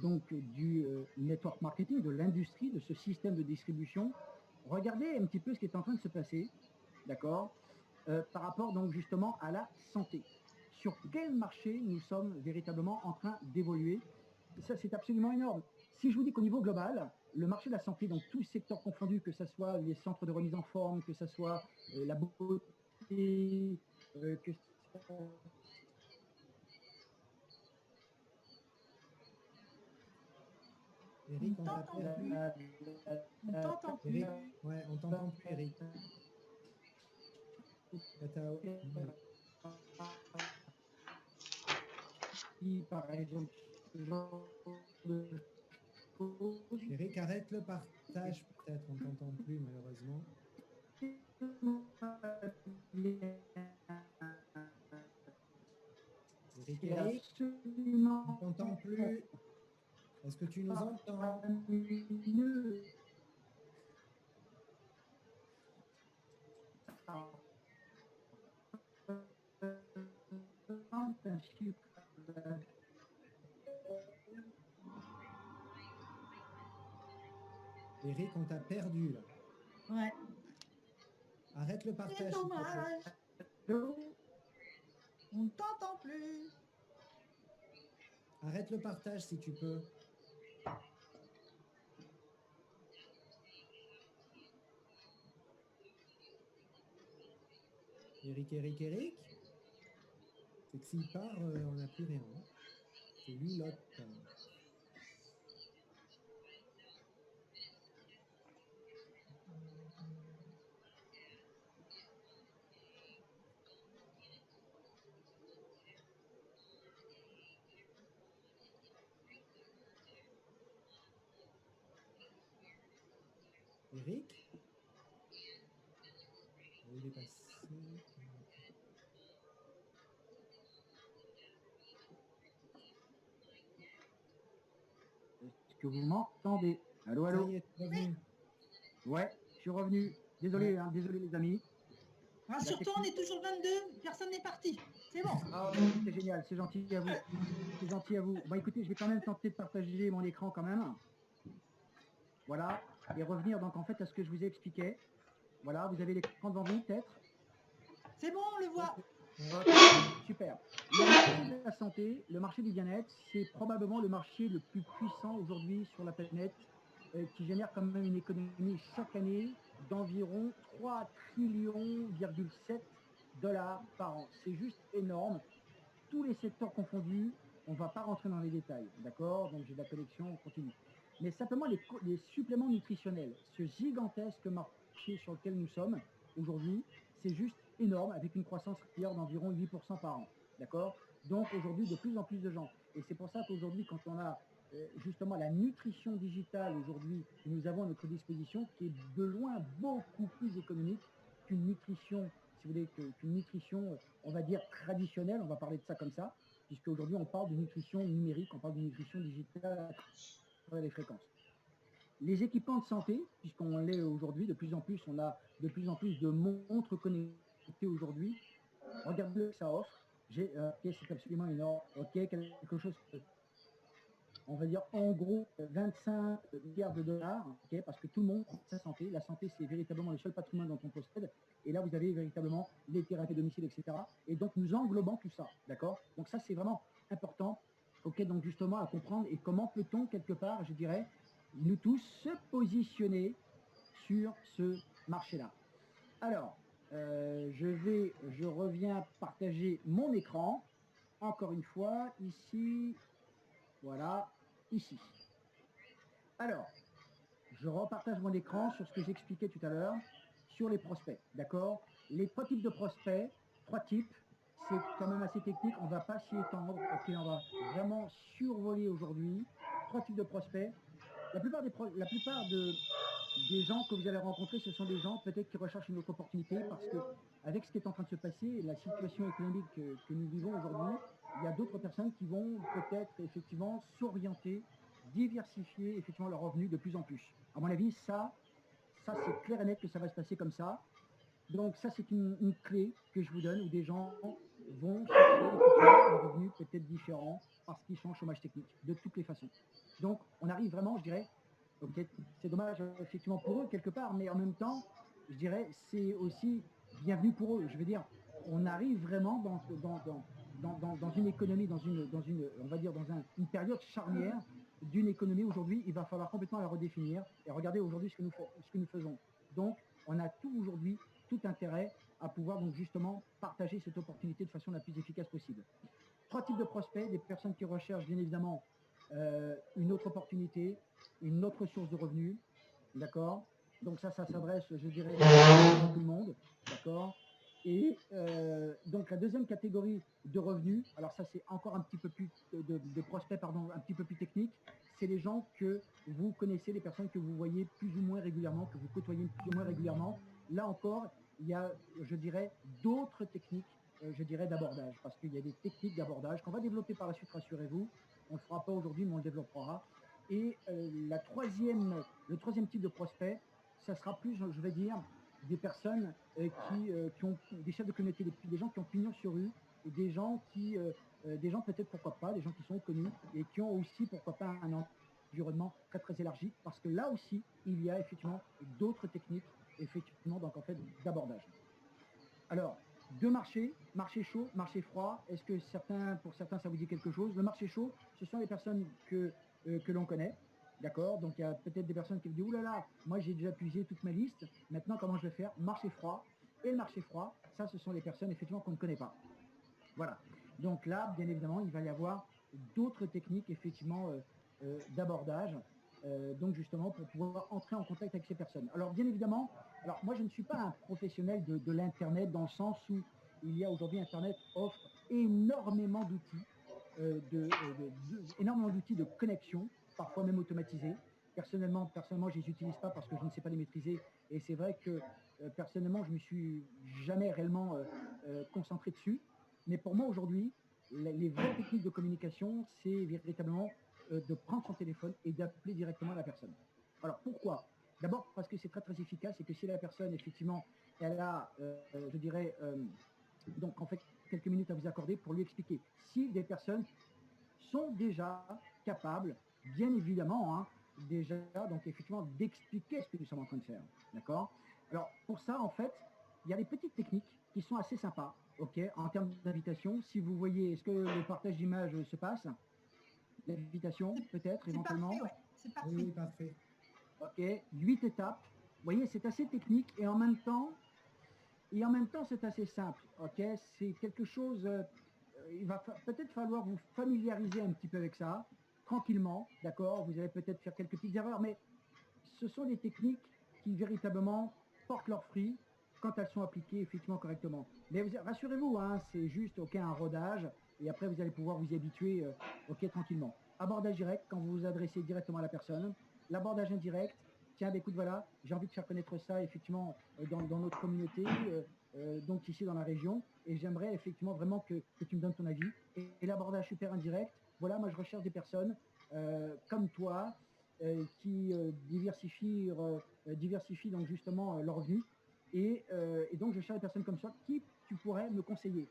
donc du network marketing, de l'industrie, de ce système de distribution. Regardez un petit peu ce qui est en train de se passer, d'accord, par rapport donc justement à la santé. Sur quel marché nous sommes véritablement en train d'évoluer? Ça, c'est absolument énorme. Si je vous dis qu'au niveau global, le marché de la santé, donc tous secteurs confondus, que ce soit les centres de remise en forme, que ce soit la beauté, que ce soit Eric, on t'a perdu. On t'entend plus. Eric, ouais, on t'entend plus, Eric. par exemple, ce genre de choses. Eric, arrête le partage peut-être, on t'entend plus malheureusement. Eric, on t'entend plus. Est-ce que tu nous entends? Eric, on t'a perdu là. Ouais. Arrête le partage. C'est s'il te plaît. dommage. On t'entend plus. Arrête le partage si tu peux. Eric. C'est que s'il part, on n'a plus rien. Hein. C'est lui l'autre. Eric? Il est passé. Est-ce que vous m'entendez? Allô? Ça y est, revenu. Ouais, je suis revenu. Désolé, Ouais. Désolé les amis. Rassure-toi, on est toujours 22, personne n'est parti. C'est bon. Ah, c'est génial, c'est gentil à vous. C'est gentil à vous. Bon, écoutez, je vais quand même tenter de partager mon écran quand même. Voilà, et revenir donc en fait à ce que je vous ai expliqué. Voilà, vous avez l'écran devant vous peut-être? C'est bon, on le voit. Okay, super. Le marché de la santé, le marché du bien-être, c'est probablement le marché le plus puissant aujourd'hui sur la planète, qui génère quand même une économie chaque année d'environ 3,7 trillions par an. C'est juste énorme. Tous les secteurs confondus, on ne va pas rentrer dans les détails, d'accord? Donc j'ai de la connexion, on continue. Mais simplement les suppléments nutritionnels, ce gigantesque marché sur lequel nous sommes aujourd'hui, c'est juste énorme, avec une croissance régulière d'environ 8% par an, d'accord? Donc aujourd'hui, de plus en plus de gens. Et c'est pour ça qu'aujourd'hui, quand on a justement la nutrition digitale aujourd'hui que nous avons à notre disposition, qui est de loin beaucoup plus économique qu'une nutrition, si vous voulez, qu'une nutrition, on va dire, traditionnelle, on va parler de ça comme ça, puisque aujourd'hui on parle de nutrition numérique, on parle de nutrition digitale à travers les fréquences. Les équipements de santé, puisqu'on l'est aujourd'hui, de plus en plus, on a de plus en plus de montres connectées aujourd'hui. Regardez ce que ça offre. Ok, c'est absolument énorme. Ok, quelque chose, on va dire en gros 25 milliards de dollars, ok, parce que tout le monde prend sa santé. La santé, c'est véritablement le seul patrimoine dont on possède. Et là, vous avez véritablement les thérapies à domicile, etc. Et donc, nous englobons tout ça, d'accord? Donc ça, c'est vraiment important, ok, donc justement à comprendre. Et comment peut-on, quelque part, je dirais, nous tous se positionner sur ce marché-là. Alors, je reviens partager mon écran. Encore une fois, ici, voilà, ici. Alors, je repartage mon écran sur ce que j'expliquais tout à l'heure, sur les prospects, d'accord? Les 3 types de prospects, 3 types, c'est quand même assez technique, on ne va pas s'y étendre, ok, on va vraiment survoler aujourd'hui. 3 types de prospects. La plupart des gens que vous allez rencontrer, ce sont des gens peut-être qui recherchent une autre opportunité parce que avec ce qui est en train de se passer, la situation économique que nous vivons aujourd'hui, il y a d'autres personnes qui vont peut-être effectivement s'orienter, diversifier effectivement leurs revenus de plus en plus. À mon avis, ça c'est clair et net que ça va se passer comme ça. Donc ça c'est une clé que je vous donne où des gens vont chercher effectivement un revenu peut-être différent parce qu'ils sont en chômage technique de toutes les façons. Donc on arrive vraiment, je dirais, ok, c'est dommage effectivement pour eux quelque part, mais en même temps, je dirais, c'est aussi bienvenu pour eux. Je veux dire, on arrive vraiment dans une économie, on va dire une période charnière d'une économie. Aujourd'hui, il va falloir complètement la redéfinir et regarder aujourd'hui ce que nous faisons. Donc, on a tout aujourd'hui, tout intérêt à pouvoir donc justement partager cette opportunité de façon la plus efficace possible. 3 types de prospects, des personnes qui recherchent bien évidemment une autre opportunité, une autre source de revenus, d'accord? Donc ça s'adresse, je dirais, à tout le monde, d'accord? Et donc la deuxième catégorie de revenus, alors ça c'est encore un petit peu plus de prospects, pardon, un petit peu plus technique, c'est les gens que vous connaissez, les personnes que vous voyez plus ou moins régulièrement, que vous côtoyez plus ou moins régulièrement. Là encore, il y a, je dirais, d'autres techniques, je dirais, d'abordage, parce qu'il y a des techniques d'abordage qu'on va développer par la suite, rassurez-vous. On ne le fera pas aujourd'hui, mais on le développera. Et le troisième type de prospect, ça sera plus, je vais dire, des personnes qui ont des chefs de communauté, des gens qui ont pignon sur rue, et des gens peut-être pourquoi pas, des gens qui sont connus et qui ont aussi pourquoi pas un environnement très très élargi, parce que là aussi il y a effectivement d'autres techniques effectivement donc en fait d'abordage. Alors, 2 marchés, marché chaud, marché froid. Est-ce que pour certains ça vous dit quelque chose? Le marché chaud, ce sont les personnes que l'on connaît. D'accord? Donc il y a peut-être des personnes qui me disent « Ouh là là, moi j'ai déjà puisé toute ma liste, maintenant comment je vais faire ?» Marché froid. Et le marché froid, ça ce sont les personnes effectivement qu'on ne connaît pas. Voilà. Donc là, bien évidemment, il va y avoir d'autres techniques effectivement d'abordage, donc justement pour pouvoir entrer en contact avec ces personnes. Alors bien évidemment, alors moi je ne suis pas un professionnel de l'Internet dans le sens où il y a aujourd'hui Internet offre énormément d'outils, énormément d'outils de connexion, parfois même automatisés. Personnellement, je ne les utilise pas parce que je ne sais pas les maîtriser. Et c'est vrai que personnellement, je ne me suis jamais réellement concentré dessus. Mais pour moi aujourd'hui, les vraies techniques de communication, c'est véritablement de prendre son téléphone et d'appeler directement la personne. Alors pourquoi? D'abord parce que c'est très très efficace et que si la personne effectivement elle a, je dirais, donc en fait quelques minutes à vous accorder pour lui expliquer. Si des personnes sont déjà capables, bien évidemment, hein, déjà donc effectivement d'expliquer ce que nous sommes en train de faire, d'accord? Alors pour ça en fait, il y a des petites techniques qui sont assez sympas, ok, en termes d'invitation. Si vous voyez, est-ce que le partage d'image se passe? L'invitation, peut-être, éventuellement. Parfait, ouais. C'est parfait. Oui, parfait. Ok, 8 étapes. Vous voyez, c'est assez technique et en même temps, c'est assez simple. Ok, c'est quelque chose. Il va peut-être falloir vous familiariser un petit peu avec ça, tranquillement, d'accord? Vous allez peut-être faire quelques petites erreurs, mais ce sont des techniques qui véritablement portent leurs fruits quand elles sont appliquées effectivement correctement. Mais rassurez-vous, hein, c'est juste un rodage. et après vous allez pouvoir vous y habituer ok, tranquillement. Abordage direct, quand vous vous adressez directement à la personne. L'abordage indirect, tiens, bah, écoute, voilà, j'ai envie de faire connaître ça effectivement dans notre communauté, donc ici dans la région, et j'aimerais effectivement vraiment que tu me donnes ton avis. Et l'abordage super indirect, voilà, moi je recherche des personnes comme toi qui diversifient donc justement leurs revenus, et donc je cherche des personnes comme ça qui tu pourrais me conseiller.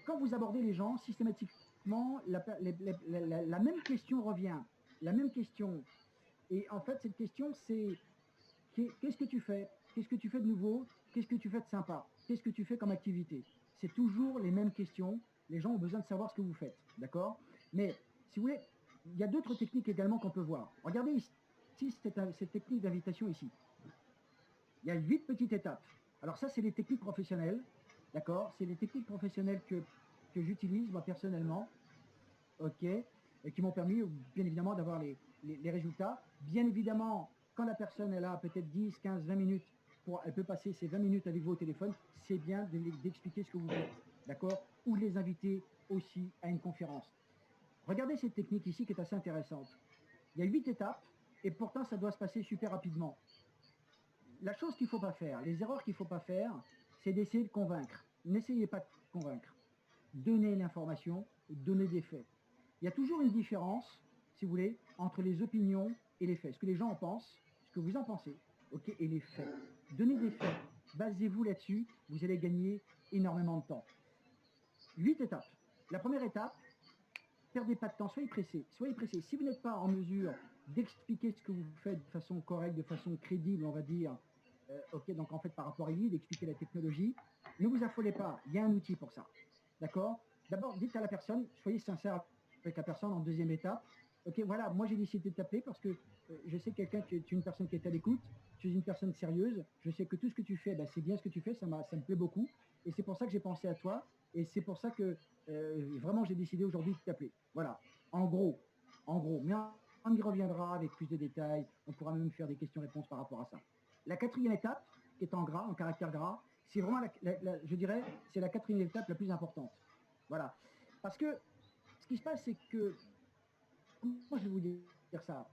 Quand vous abordez les gens, systématiquement, la même question revient. La même question. Et en fait, cette question, c'est qu'est-ce que tu fais? Qu'est-ce que tu fais de nouveau? Qu'est-ce que tu fais de sympa? Qu'est-ce que tu fais comme activité? C'est toujours les mêmes questions. Les gens ont besoin de savoir ce que vous faites. D'accord? Mais si vous voulez, il y a d'autres techniques également qu'on peut voir. Regardez ici cette technique d'invitation ici. Il y a 8 petites étapes. Alors ça, c'est les techniques professionnelles. D'accord? C'est les techniques professionnelles que j'utilise moi personnellement. Ok? Et qui m'ont permis, bien évidemment, d'avoir les résultats. Bien évidemment, quand la personne elle a peut-être 10, 15, 20 minutes, elle peut passer ces 20 minutes avec vous au téléphone, c'est bien d'expliquer ce que vous faites. D'accord? Ou de les inviter aussi à une conférence. Regardez cette technique ici qui est assez intéressante. Il y a 8 étapes et pourtant ça doit se passer super rapidement. La chose qu'il ne faut pas faire, les erreurs qu'il ne faut pas faire, c'est d'essayer de convaincre. N'essayez pas de convaincre. Donnez l'information, donnez des faits. Il y a toujours une différence, si vous voulez, entre les opinions et les faits. Ce que les gens en pensent, ce que vous en pensez, ok, et les faits. Donnez des faits. Basez-vous là-dessus, vous allez gagner énormément de temps. 8 étapes. La première étape, perdez pas de temps, soyez pressés. Soyez pressés. Si vous n'êtes pas en mesure d'expliquer ce que vous faites de façon correcte, de façon crédible, on va dire, ok, donc en fait par rapport à lui, d'expliquer la technologie, ne vous affolez pas, il y a un outil pour ça. D'accord? D'abord, dites à la personne, soyez sincère avec la personne en deuxième étape. Ok, voilà, moi j'ai décidé de t'appeler parce que je sais quelqu'un, tu es une personne qui est à l'écoute, tu es une personne sérieuse, je sais que tout ce que tu fais, ben, c'est bien ce que tu fais, ça me plaît beaucoup, et c'est pour ça que j'ai pensé à toi, et c'est pour ça que vraiment j'ai décidé aujourd'hui de t'appeler. Voilà, en gros, mais on y reviendra avec plus de détails, on pourra même faire des questions-réponses par rapport à ça. La quatrième étape, qui est en gras, en caractère gras, c'est vraiment, je dirais, c'est la quatrième étape la plus importante. Voilà, parce que ce qui se passe, c'est que, moi je vais vous dire ça,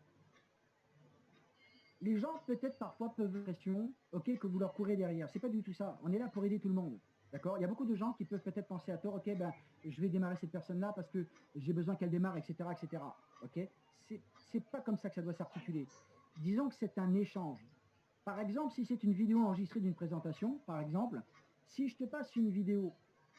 les gens peut-être parfois peuvent avoir l'impression, ok, que vous leur courez derrière. C'est pas du tout ça. On est là pour aider tout le monde. D'accord? Il y a beaucoup de gens qui peuvent peut-être penser à tort, ok, ben je vais démarrer cette personne-là parce que j'ai besoin qu'elle démarre, etc., etc. Ok? C'est pas comme ça que ça doit s'articuler. Disons que c'est un échange. Par exemple, si c'est une vidéo enregistrée d'une présentation, par exemple, si je te passe une vidéo,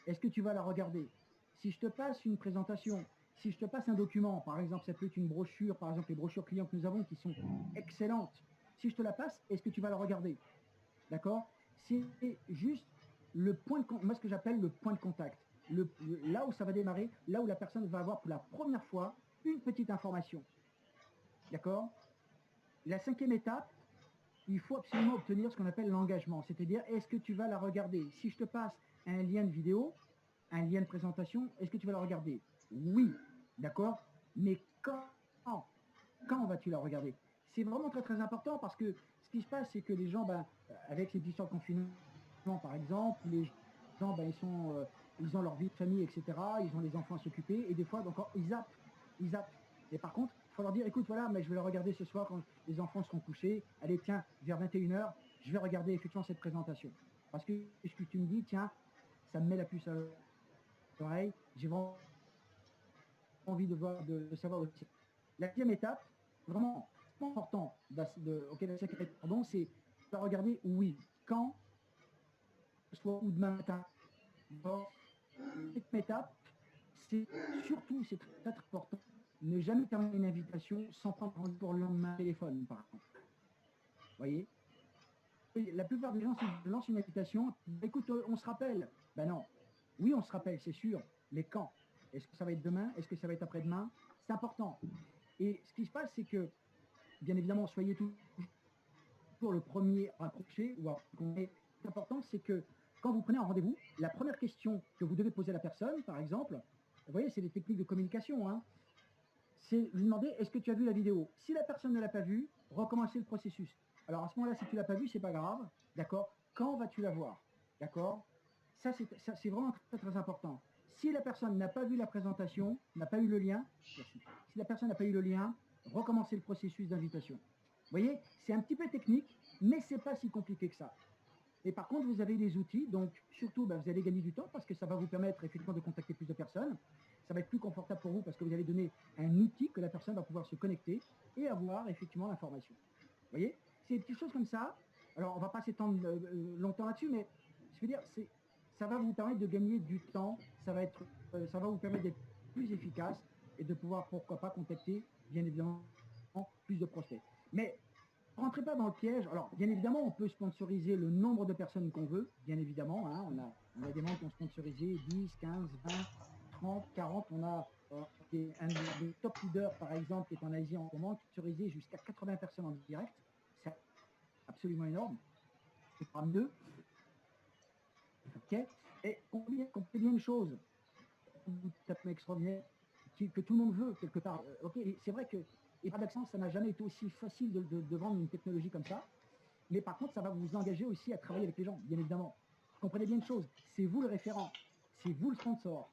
est-ce que tu vas la regarder? Si je te passe une présentation, si je te passe un document, par exemple, ça peut être une brochure, par exemple les brochures clients que nous avons qui sont excellentes, si je te la passe, est-ce que tu vas la regarder? D'accord? C'est juste le point de contact, moi ce que j'appelle le point de contact. Là où ça va démarrer, là où la personne va avoir pour la première fois une petite information. D'accord? La cinquième étape, il faut absolument obtenir ce qu'on appelle l'engagement, c'est-à-dire est-ce que tu vas la regarder? Si je te passe un lien de vidéo, un lien de présentation, est-ce que tu vas la regarder? Oui, d'accord? Mais quand vas-tu la regarder? C'est vraiment très très important parce que ce qui se passe, c'est que les gens, ben, avec les histoires de confinement par exemple, les gens, ben, ils ont leur vie de famille, etc. Ils ont les enfants à s'occuper et des fois, donc, ils zappent. Et par contre, il faut leur dire, écoute, voilà, mais je vais le regarder ce soir quand les enfants seront couchés. Allez, tiens, vers 21h, je vais regarder effectivement cette présentation. Parce que ce que tu me dis, tiens, ça me met la puce à l'oreille. J'ai vraiment envie de savoir aussi. La deuxième étape, vraiment important, c'est de regarder, oui, quand, soit ou demain matin. Cette étape, c'est surtout, c'est très, très important, ne jamais terminer une invitation sans prendre rendez-vous pour le lendemain téléphone, par exemple. Vous voyez? Et la plupart des gens, si je lance une invitation, écoute, on se rappelle. Ben non. Oui, on se rappelle, c'est sûr, mais quand? Est-ce que ça va être demain? Est-ce que ça va être après-demain? C'est important. Et ce qui se passe, c'est que, bien évidemment, soyez toujours le premier à approcher. Ce qui est important, c'est que quand vous prenez un rendez-vous, la première question que vous devez poser à la personne, par exemple, vous voyez, c'est des techniques de communication, hein, c'est lui demander, est-ce que tu as vu la vidéo? Si la personne ne l'a pas vue, recommencez le processus. Alors à ce moment-là, si tu ne l'as pas vue, c'est pas grave, d'accord? Quand vas-tu la voir? D'accord? Ça, c'est vraiment très, très important. Si la personne n'a pas vu la présentation, n'a pas eu le lien, si la personne n'a pas eu le lien, recommencez le processus d'invitation. Vous voyez, c'est un petit peu technique, mais c'est pas si compliqué que ça. Et par contre, vous avez des outils, donc surtout, vous allez gagner du temps parce que ça va vous permettre effectivement de contacter plus de personnes. Ça va être plus confortable pour vous parce que vous allez donner un outil que la personne va pouvoir se connecter et avoir effectivement l'information. Vous voyez, c'est des petites choses comme ça. Alors, on ne va pas s'étendre longtemps là-dessus, mais je veux dire, ça va vous permettre de gagner du temps, ça va vous permettre d'être plus efficace et de pouvoir, pourquoi pas, contacter, bien évidemment, plus de prospects. Mais ne rentrez pas dans le piège. Alors, bien évidemment, on peut sponsoriser le nombre de personnes qu'on veut, bien évidemment. Hein, on a des membres qui ont sponsorisé 10, 15, 20, 30, 40. On a un des top leaders, par exemple, qui est en Asie en ce moment, qui sponsorisé jusqu'à 80 personnes en direct. C'est absolument énorme. C'est pas mieux. Okay. Et comprenez bien une chose, extraordinaire, que tout le monde veut, quelque part. C'est vrai que, et paradoxalement, ça n'a jamais été aussi facile de vendre une technologie comme ça, mais par contre, ça va vous engager aussi à travailler avec les gens, bien évidemment. Comprenez bien une chose, c'est vous le référent, c'est vous le sponsor.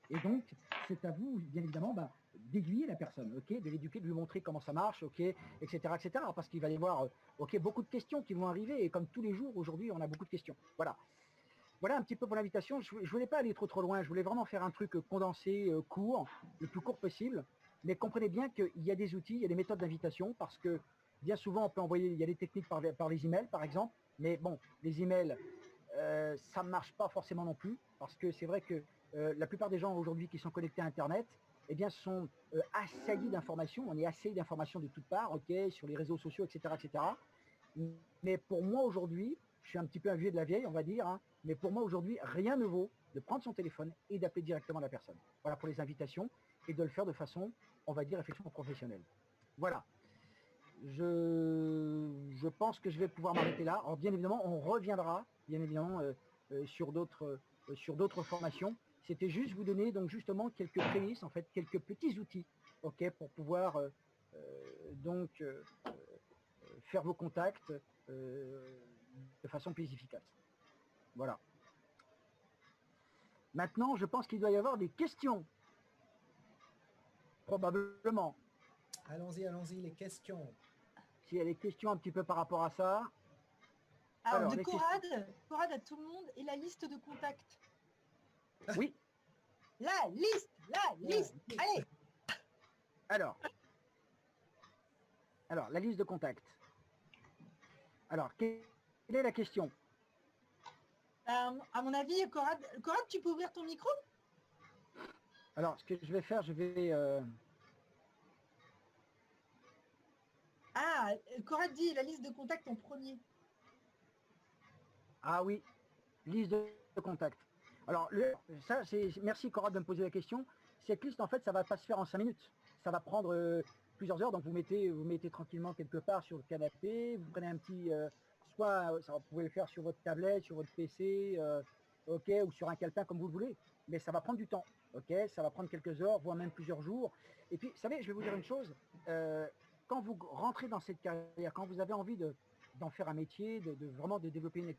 Et donc, c'est à vous, bien évidemment, d'aiguiller la personne, de l'éduquer, de lui montrer comment ça marche, etc., parce qu'il va y avoir beaucoup de questions qui vont arriver, et comme tous les jours, aujourd'hui, on a beaucoup de questions. Voilà un petit peu pour l'invitation. Je ne voulais pas aller trop loin, je voulais vraiment faire un truc condensé, court, le plus court possible, mais comprenez bien qu'il y a des outils, il y a des méthodes d'invitation, parce que bien souvent, on peut envoyer, il y a des techniques par les emails, par exemple, mais bon, les emails, ça ne marche pas forcément non plus, parce que c'est vrai que la plupart des gens aujourd'hui qui sont connectés à Internet, eh bien, sont assaillis d'informations, on est assaillis d'informations de toutes parts, sur les réseaux sociaux, etc., etc. Mais pour moi aujourd'hui, je suis un petit peu un vieux de la vieille, on va dire, hein, mais pour moi aujourd'hui, rien ne vaut de prendre son téléphone et d'appeler directement la personne. Voilà pour les invitations, et de le faire de façon, on va dire, effectivement professionnelle. Voilà. Je pense que je vais pouvoir m'arrêter là. Alors bien évidemment, on reviendra, bien évidemment, sur d'autres formations. C'était juste vous donner donc justement quelques prémices, en fait, quelques petits outils, pour pouvoir faire vos contacts de façon plus efficace. Voilà. Maintenant, je pense qu'il doit y avoir des questions. Probablement. Allons-y, les questions. S'il y a des questions un petit peu par rapport à ça. Alors de Corrad à tout le monde et la liste de contacts. Oui. La liste. Allez. Alors, la liste de contacts. Alors, quelle est la question? À mon avis, Corrad, tu peux ouvrir ton micro? Alors, ce que je vais faire, je vais... Corrad dit la liste de contacts en premier. Ah oui, liste de contacts. Alors, merci Corrad de me poser la question. Cette liste, en fait, ça ne va pas se faire en 5 minutes. Ça va prendre plusieurs heures. Donc, vous mettez tranquillement quelque part sur le canapé. Vous prenez un petit... vous pouvez le faire sur votre tablette, sur votre PC, ou sur un calepin, comme vous le voulez. Mais ça va prendre du temps. Ça va prendre quelques heures, voire même plusieurs jours. Et puis, vous savez, je vais vous dire une chose. Quand vous rentrez dans cette carrière, quand vous avez envie d'en faire un métier, vraiment de développer une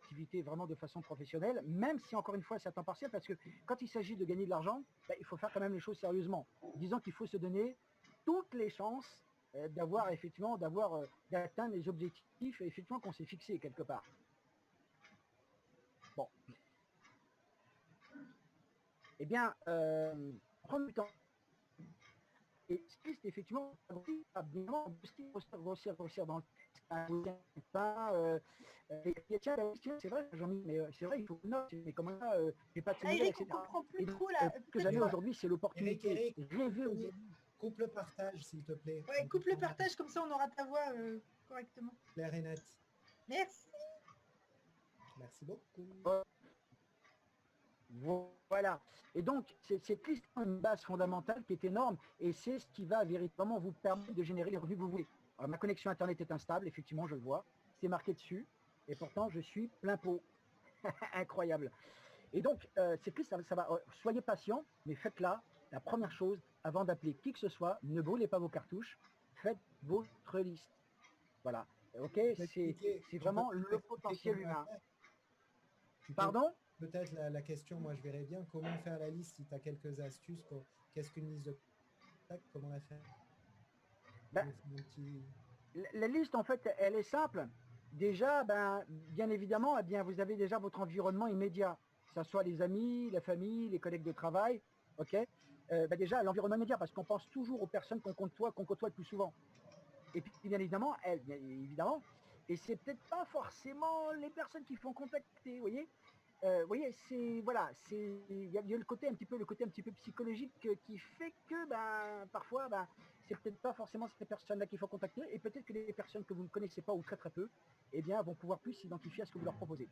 activité vraiment de façon professionnelle, même si encore une fois c'est à temps partiel, parce que quand il s'agit de gagner de l'argent, il faut faire quand même les choses sérieusement. Disons qu'il faut se donner toutes les chances d'atteindre les objectifs effectivement qu'on s'est fixés quelque part. Bon. Eh bien, prendre du temps. Et ce qui est effectivement grossir dans le c'est vrai, Jean-Mi, mais c'est vrai, il faut mais comment ça, j'ai pas de séminaire, etc. On comprend plus trop là. Ce que j'avais aujourd'hui, c'est l'opportunité. Coupe le partage, s'il te plaît. Ouais, coupe le partage, comme ça on aura ta voix correctement. Claire et net. Merci. Merci beaucoup. Voilà. Et donc, cette liste est une base fondamentale qui est énorme et c'est ce qui va véritablement vous permettre de générer les revenus que vous voulez. Alors, ma connexion Internet est instable, effectivement, je le vois. C'est marqué dessus. Et pourtant, je suis plein pot. Incroyable. Et donc, cette liste, ça va. Soyez patient, mais faites-la. La première chose, avant d'appeler qui que ce soit, ne brûlez pas vos cartouches. Faites votre liste. Voilà. C'est vraiment le potentiel humain. Pardon ? peut-être la question, moi je verrais bien comment faire la liste, si tu as quelques astuces pour qu'est-ce qu'une liste de contacts, comment la faire. Ben, Nous faire un petit... la liste, en fait, elle est simple. Déjà, ben, bien évidemment, eh bien, vous avez déjà votre environnement immédiat, que ce soit les amis, la famille, les collègues de travail, ok. Ben déjà, l'environnement immédiat, parce qu'on pense toujours aux personnes qu'on côtoie le plus souvent. Et puis, bien évidemment, bien évidemment, et c'est peut-être pas forcément les personnes qui font contacter, vous voyez, c'est voilà, il y a le côté un petit peu psychologique qui fait que ben parfois ben c'est peut-être pas forcément ces personnes-là qu'il faut contacter, et peut-être que les personnes que vous ne connaissez pas ou très très peu, eh bien vont pouvoir plus s'identifier à ce que vous leur proposez.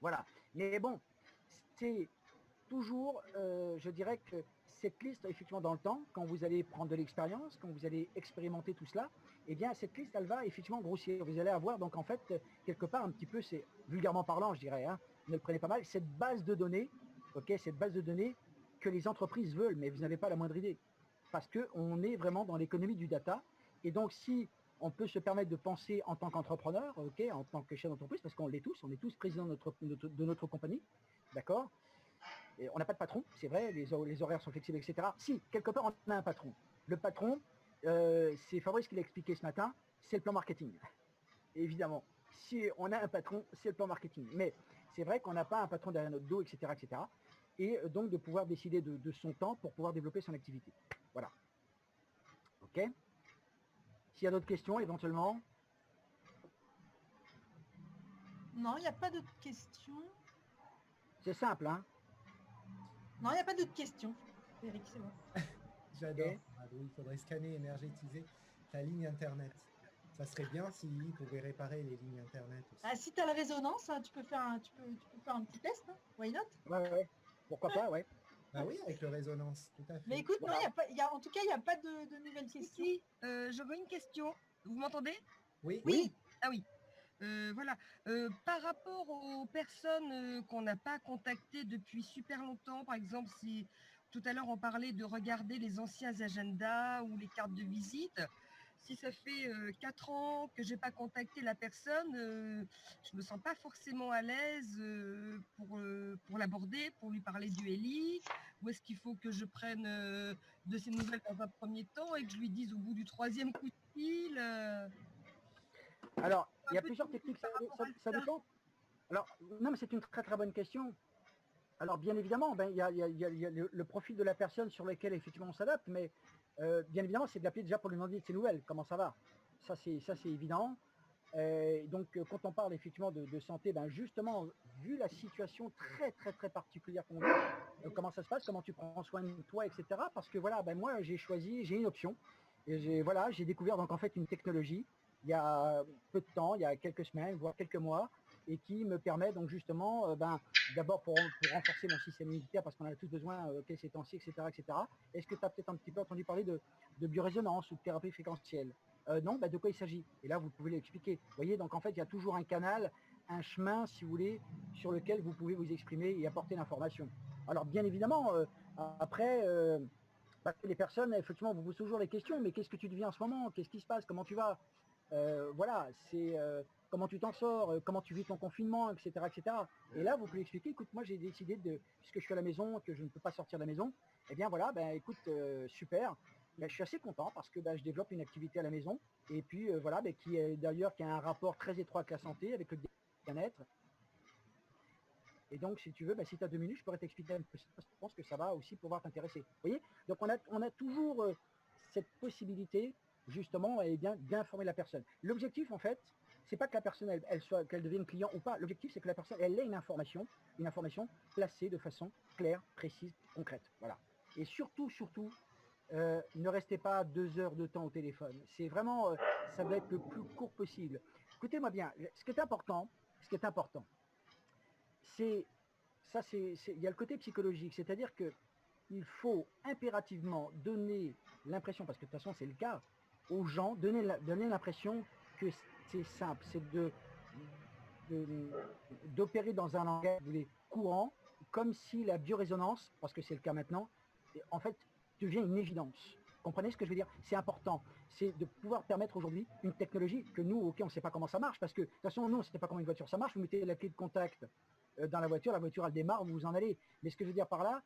Voilà. Mais bon, c'est toujours, je dirais que cette liste, effectivement, dans le temps, quand vous allez prendre de l'expérience, quand vous allez expérimenter tout cela, eh bien, cette liste, elle va effectivement grossir. Vous allez avoir, donc, en fait, quelque part, un petit peu, c'est vulgairement parlant, je dirais, hein, ne le prenez pas mal, cette base de données, ok, cette base de données que les entreprises veulent, mais vous n'avez pas la moindre idée. Parce qu'on est vraiment dans l'économie du data. Et donc, si on peut se permettre de penser en tant qu'entrepreneur, ok, en tant que chef d'entreprise, parce qu'on est tous présidents de notre compagnie, d'accord. Et on n'a pas de patron, c'est vrai, les horaires sont flexibles, etc. Si, quelque part, on a un patron. Le patron, c'est Fabrice qui l'a expliqué ce matin, c'est le plan marketing. Évidemment, si on a un patron, c'est le plan marketing. Mais c'est vrai qu'on n'a pas un patron derrière notre dos, etc., etc. Et donc de pouvoir décider de son temps pour pouvoir développer son activité. Voilà. OK. S'il y a d'autres questions, éventuellement. Non, il n'y a pas d'autres questions. C'est simple, hein. Non, il n'y a pas d'autres questions. Eric, c'est bon. J'adore. Ok. Il faudrait scanner, énergétiser la ligne Internet. Ça serait bien s'ils pouvaient réparer les lignes Internet aussi. Ah, si tu as la résonance, hein, tu peux faire un petit test. Hein. Why not? Ouais. Pourquoi pas, ouais. Ah oui, avec le résonance, tout à fait. Mais écoute, Voilà. non, en tout cas, il n'y a pas de nouvelles questions. Si, je vois une question. Vous m'entendez? Oui. Oui. Ah oui. Voilà. Par rapport aux personnes qu'on n'a pas contactées depuis super longtemps, par exemple, si tout à l'heure on parlait de regarder les anciens agendas ou les cartes de visite, si ça fait 4 ans que j'ai pas contacté la personne, je me sens pas forcément à l'aise pour l'aborder, pour lui parler du LI. Ou est-ce qu'il faut que je prenne de ses nouvelles dans un premier temps et que je lui dise au bout du 3e coup de fil Alors, il y a peu plusieurs timide techniques, par rapport à ça ça. dépend. Alors, non, mais c'est une très très bonne question. Alors, bien évidemment, ben, il y a le profil de la personne sur lequel effectivement on s'adapte, mais bien évidemment, c'est de l'appeler déjà pour lui demander de ses nouvelles, comment ça va. Ça, c'est évident. Donc, quand on parle effectivement de santé, ben, justement, vu la situation très très très particulière qu'on a, comment ça se passe, comment tu prends soin de toi, etc. Parce que voilà, ben, moi, j'ai une option. Et j'ai découvert donc en fait une technologie il y a peu de temps, il y a quelques semaines, voire quelques mois, et qui me permet donc justement, d'abord pour renforcer mon système immunitaire, parce qu'on en a tous besoin ces temps-ci, etc., etc. Est-ce que tu as peut-être un petit peu entendu parler de biorésonance ou de thérapie fréquentielle? Non, de quoi il s'agit? Et là, vous pouvez l'expliquer. Vous voyez, donc en fait, il y a toujours un canal, un chemin, si vous voulez, sur lequel vous pouvez vous exprimer et apporter l'information. Alors, bien évidemment, après, parce que les personnes, effectivement, vous posez toujours les questions, mais qu'est-ce que tu deviens en ce moment? Qu'est-ce qui se passe? Comment tu vas? Voilà, c'est comment tu t'en sors, comment tu vis ton confinement, etc., etc. Et là, vous pouvez expliquer, écoute, moi j'ai décidé puisque je suis à la maison, que je ne peux pas sortir de la maison, eh bien voilà, écoute, super, je suis assez content parce que je développe une activité à la maison, et puis voilà, qui a un rapport très étroit avec la santé, avec le bien-être. Et donc, si tu veux, si tu as 2 minutes, je pourrais t'expliquer un peu ça, parce que je pense que ça va aussi pouvoir t'intéresser. Vous voyez? Donc, on a toujours cette possibilité, justement, d'informer la personne. L'objectif, en fait, c'est pas que la personne, qu'elle devienne client ou pas. L'objectif, c'est que la personne, elle ait une information placée de façon claire, précise, concrète. Voilà. Et surtout, ne restez pas 2 heures de temps au téléphone. C'est vraiment, ça doit être le plus court possible. Écoutez-moi bien, ce qui est important, il y a le côté psychologique, c'est-à-dire que il faut impérativement donner l'impression, parce que de toute façon c'est le cas, aux gens, donner l'impression que c'est simple, c'est d'opérer dans un langage courant, comme si la biorésonance, parce que c'est le cas maintenant, en fait devient une évidence. Comprenez ce que je veux dire? C'est important. C'est de pouvoir permettre aujourd'hui une technologie que nous, ok, on ne sait pas comment ça marche, parce que de toute façon, nous, on ne sait pas comment une voiture ça marche. Vous mettez la clé de contact dans la voiture elle démarre, vous en allez. Mais ce que je veux dire par là,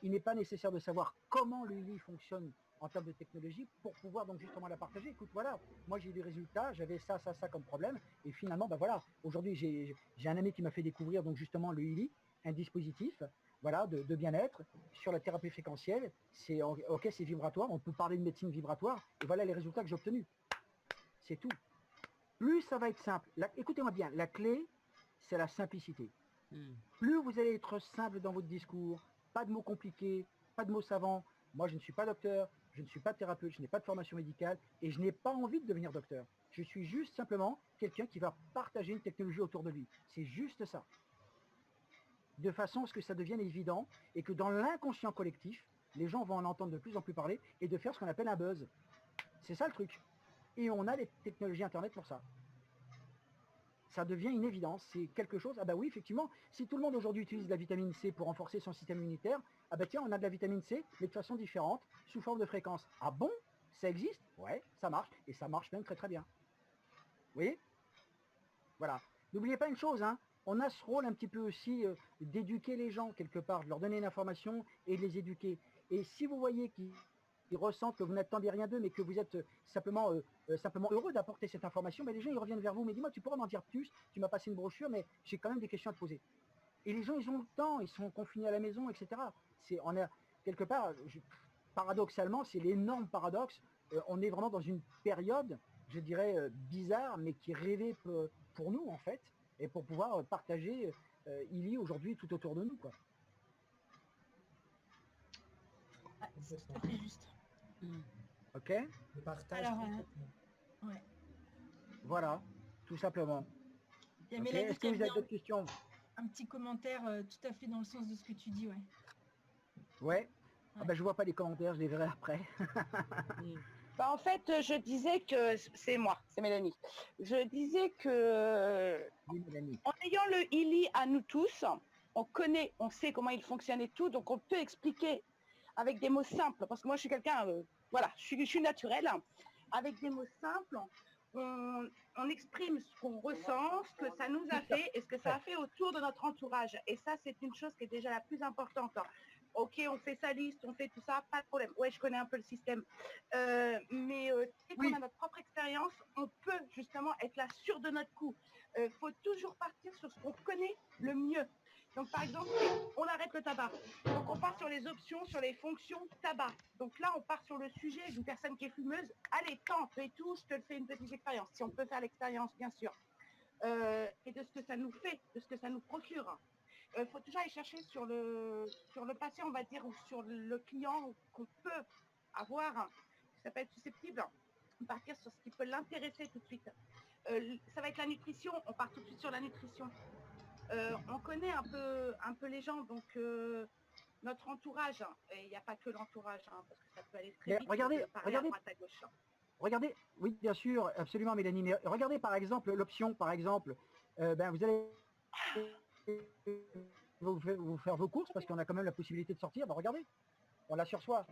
il n'est pas nécessaire de savoir comment l'UI fonctionne en termes de technologie pour pouvoir donc justement la partager. Écoute, voilà, moi j'ai eu des résultats, j'avais ça comme problème, et finalement, ben voilà, aujourd'hui j'ai un ami qui m'a fait découvrir donc justement le UILI, un dispositif, voilà, de bien-être sur la thérapie fréquentielle. C'est ok, c'est vibratoire, on peut parler de médecine vibratoire, et voilà les résultats que j'ai obtenus. C'est tout. Plus ça va être simple. Écoutez-moi bien, la clé, c'est la simplicité. Plus vous allez être simple dans votre discours, pas de mots compliqués, pas de mots savants. Moi, je ne suis pas docteur, je ne suis pas thérapeute, je n'ai pas de formation médicale et je n'ai pas envie de devenir docteur. Je suis juste simplement quelqu'un qui va partager une technologie autour de lui. C'est juste ça. De façon à ce que ça devienne évident et que dans l'inconscient collectif, les gens vont en entendre de plus en plus parler et de faire ce qu'on appelle un buzz. C'est ça le truc. Et on a les technologies Internet pour ça. Ça devient une évidence, c'est quelque chose, ah bah oui, effectivement, si tout le monde aujourd'hui utilise de la vitamine C pour renforcer son système immunitaire, ah bah tiens, on a de la vitamine C, mais de façon différente, sous forme de fréquence. Ah bon? Ça existe? Ouais, ça marche, et ça marche même très très bien. Vous voyez? Voilà. N'oubliez pas une chose, hein, on a ce rôle un petit peu aussi d'éduquer les gens quelque part, de leur donner une information et de les éduquer. Et si vous voyez qu'ils ressentent que vous n'attendez rien d'eux, mais que vous êtes simplement heureux d'apporter cette information, mais les gens ils reviennent vers vous, mais dis-moi, tu pourrais m'en dire plus, tu m'as passé une brochure, mais j'ai quand même des questions à te poser. Et les gens, ils ont le temps, ils sont confinés à la maison, etc. On a quelque part, paradoxalement, c'est l'énorme paradoxe, on est vraiment dans une période, je dirais, bizarre, mais qui est rêvée pour nous, en fait, et pour pouvoir partager ILI aujourd'hui tout autour de nous, quoi. C'est tout à fait juste. Ok? Le partage. Alors, ouais. Voilà, tout simplement. Il y a Okay. Mélanie Est-ce qui que a vous mis avez d'autres questions? un petit commentaire tout à fait dans le sens de ce que tu dis, ouais. Ouais. Ah bah, je vois pas les commentaires, je les verrai après. Bah, en fait, je disais que c'est moi, c'est Mélanie. Je disais que Oui, Mélanie. en ayant le ILI à nous tous, on connaît, on sait comment il fonctionne et tout, donc on peut expliquer avec des mots simples, parce que moi je suis quelqu'un, voilà, je suis naturelle. Avec des mots simples, on exprime ce qu'on ressent, ce que ça nous a fait et ce que ça a fait autour de notre entourage. Et ça, c'est une chose qui est déjà la plus importante. Ok, on fait sa liste, on fait tout ça, pas de problème. Ouais, je connais un peu le système. Mais dès qu'on a notre propre expérience, on peut justement être là sûr de notre coup. Faut toujours partir sur ce qu'on connaît le mieux. Donc, par exemple, on arrête le tabac. Donc, on part sur les options, sur les fonctions tabac. Donc là, on part sur le sujet d'une personne qui est fumeuse. Allez, tente et tout, je te le fais une petite expérience. Si on peut faire l'expérience, bien sûr. Et de ce que ça nous fait, de ce que ça nous procure. Il faut toujours aller chercher sur le patient, on va dire, ou sur le client qu'on peut avoir, ça peut être susceptible, partir sur ce qui peut l'intéresser tout de suite. Ça va être la nutrition, on part tout de suite sur la nutrition. On connaît un peu les gens, donc notre entourage, et il n'y a pas que l'entourage, parce que ça peut aller très vite. Regardez, à droite, à gauche. Regardez, oui, bien sûr, absolument, Mélanie, mais regardez par exemple l'option, par exemple, vous allez vous faire vos courses parce qu'on a quand même la possibilité de sortir, regardez, on l'a sur soi.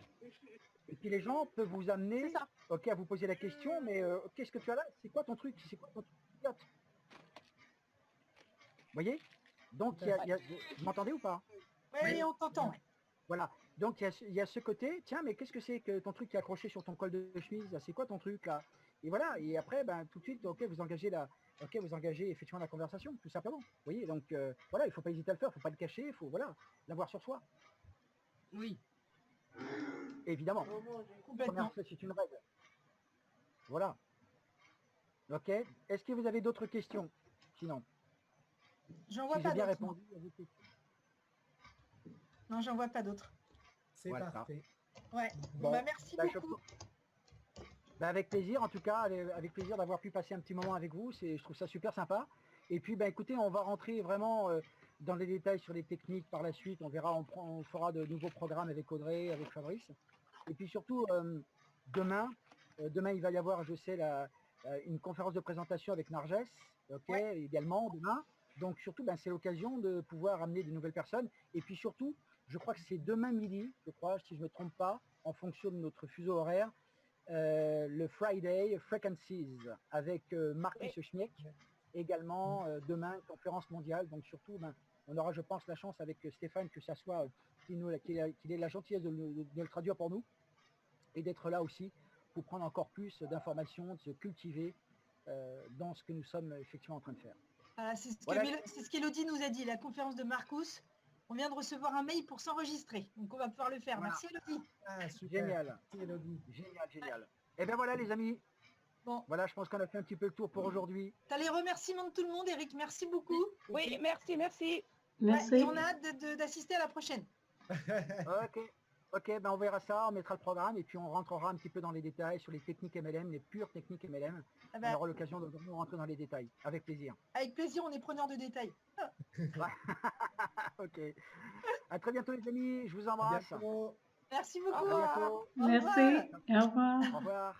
Et puis les gens peuvent vous amener, ok, à vous poser la question, mais qu'est-ce que tu as là? C'est quoi ton truc? C'est quoi ton truc? Vous voyez? Donc, vous m'entendez ou pas? Oui, on t'entend. Voilà, donc il y a ce côté, tiens, mais qu'est-ce que c'est que ton truc qui est accroché sur ton col de chemise là? C'est quoi ton truc là? Et voilà, et après, tout de suite, ok, vous engagez effectivement la conversation, tout simplement. Vous voyez, donc voilà, il ne faut pas hésiter à le faire, il ne faut pas le cacher, il faut l'avoir sur soi. Oui. Évidemment. Complètement. C'est une règle. Voilà. Ok. Est-ce que vous avez d'autres questions? Sinon. J'en vois Si pas j'ai bien d'autres. répondu à vos questions. Non, j'en vois pas d'autres. C'est parfait. Ouais. Bon, merci beaucoup. Avec plaisir, en tout cas, avec plaisir d'avoir pu passer un petit moment avec vous. Je trouve ça super sympa. Et puis, écoutez, on va rentrer vraiment dans les détails sur les techniques par la suite. On verra, on fera de nouveaux programmes avec Audrey, avec Fabrice. Et puis surtout, demain, il va y avoir, je sais, une conférence de présentation avec Narges, également demain. Donc surtout, c'est l'occasion de pouvoir amener de nouvelles personnes. Et puis surtout, je crois que c'est demain midi, je crois, si je ne me trompe pas, en fonction de notre fuseau horaire, le Friday Frequencies avec Marcus Schmiek. Également, demain, une conférence mondiale. Donc surtout, on aura, je pense, la chance avec Stéphane que ça soit qu'il ait la gentillesse de le traduire pour nous et d'être là aussi pour prendre encore plus d'informations, de se cultiver dans ce que nous sommes effectivement en train de faire. Voilà, c'est ce Voilà. c'est ce qu'Elodie nous a dit, la conférence de Marcus. On vient de recevoir un mail pour s'enregistrer, donc on va pouvoir le faire. Voilà. Merci Elodie. Ah, super. Génial. Merci, Elodie. Génial. Et bien voilà les amis. Bon. Voilà, je pense qu'on a fait un petit peu le tour pour aujourd'hui. Tu as les remerciements de tout le monde, Eric. Merci beaucoup. Oui, merci. Ouais, Merci. et on a hâte d'assister à la prochaine. Ok, ben on verra ça, on mettra le programme et puis on rentrera un petit peu dans les détails sur les techniques MLM, les pures techniques MLM. Ah On bah, aura l'occasion de vraiment rentrer dans les détails, avec plaisir. avec plaisir, on est preneur de détails. Ok. À très bientôt les amis, je vous À embrasse. bientôt. Merci À beaucoup. bientôt. Au revoir. Merci. Au revoir. Au revoir.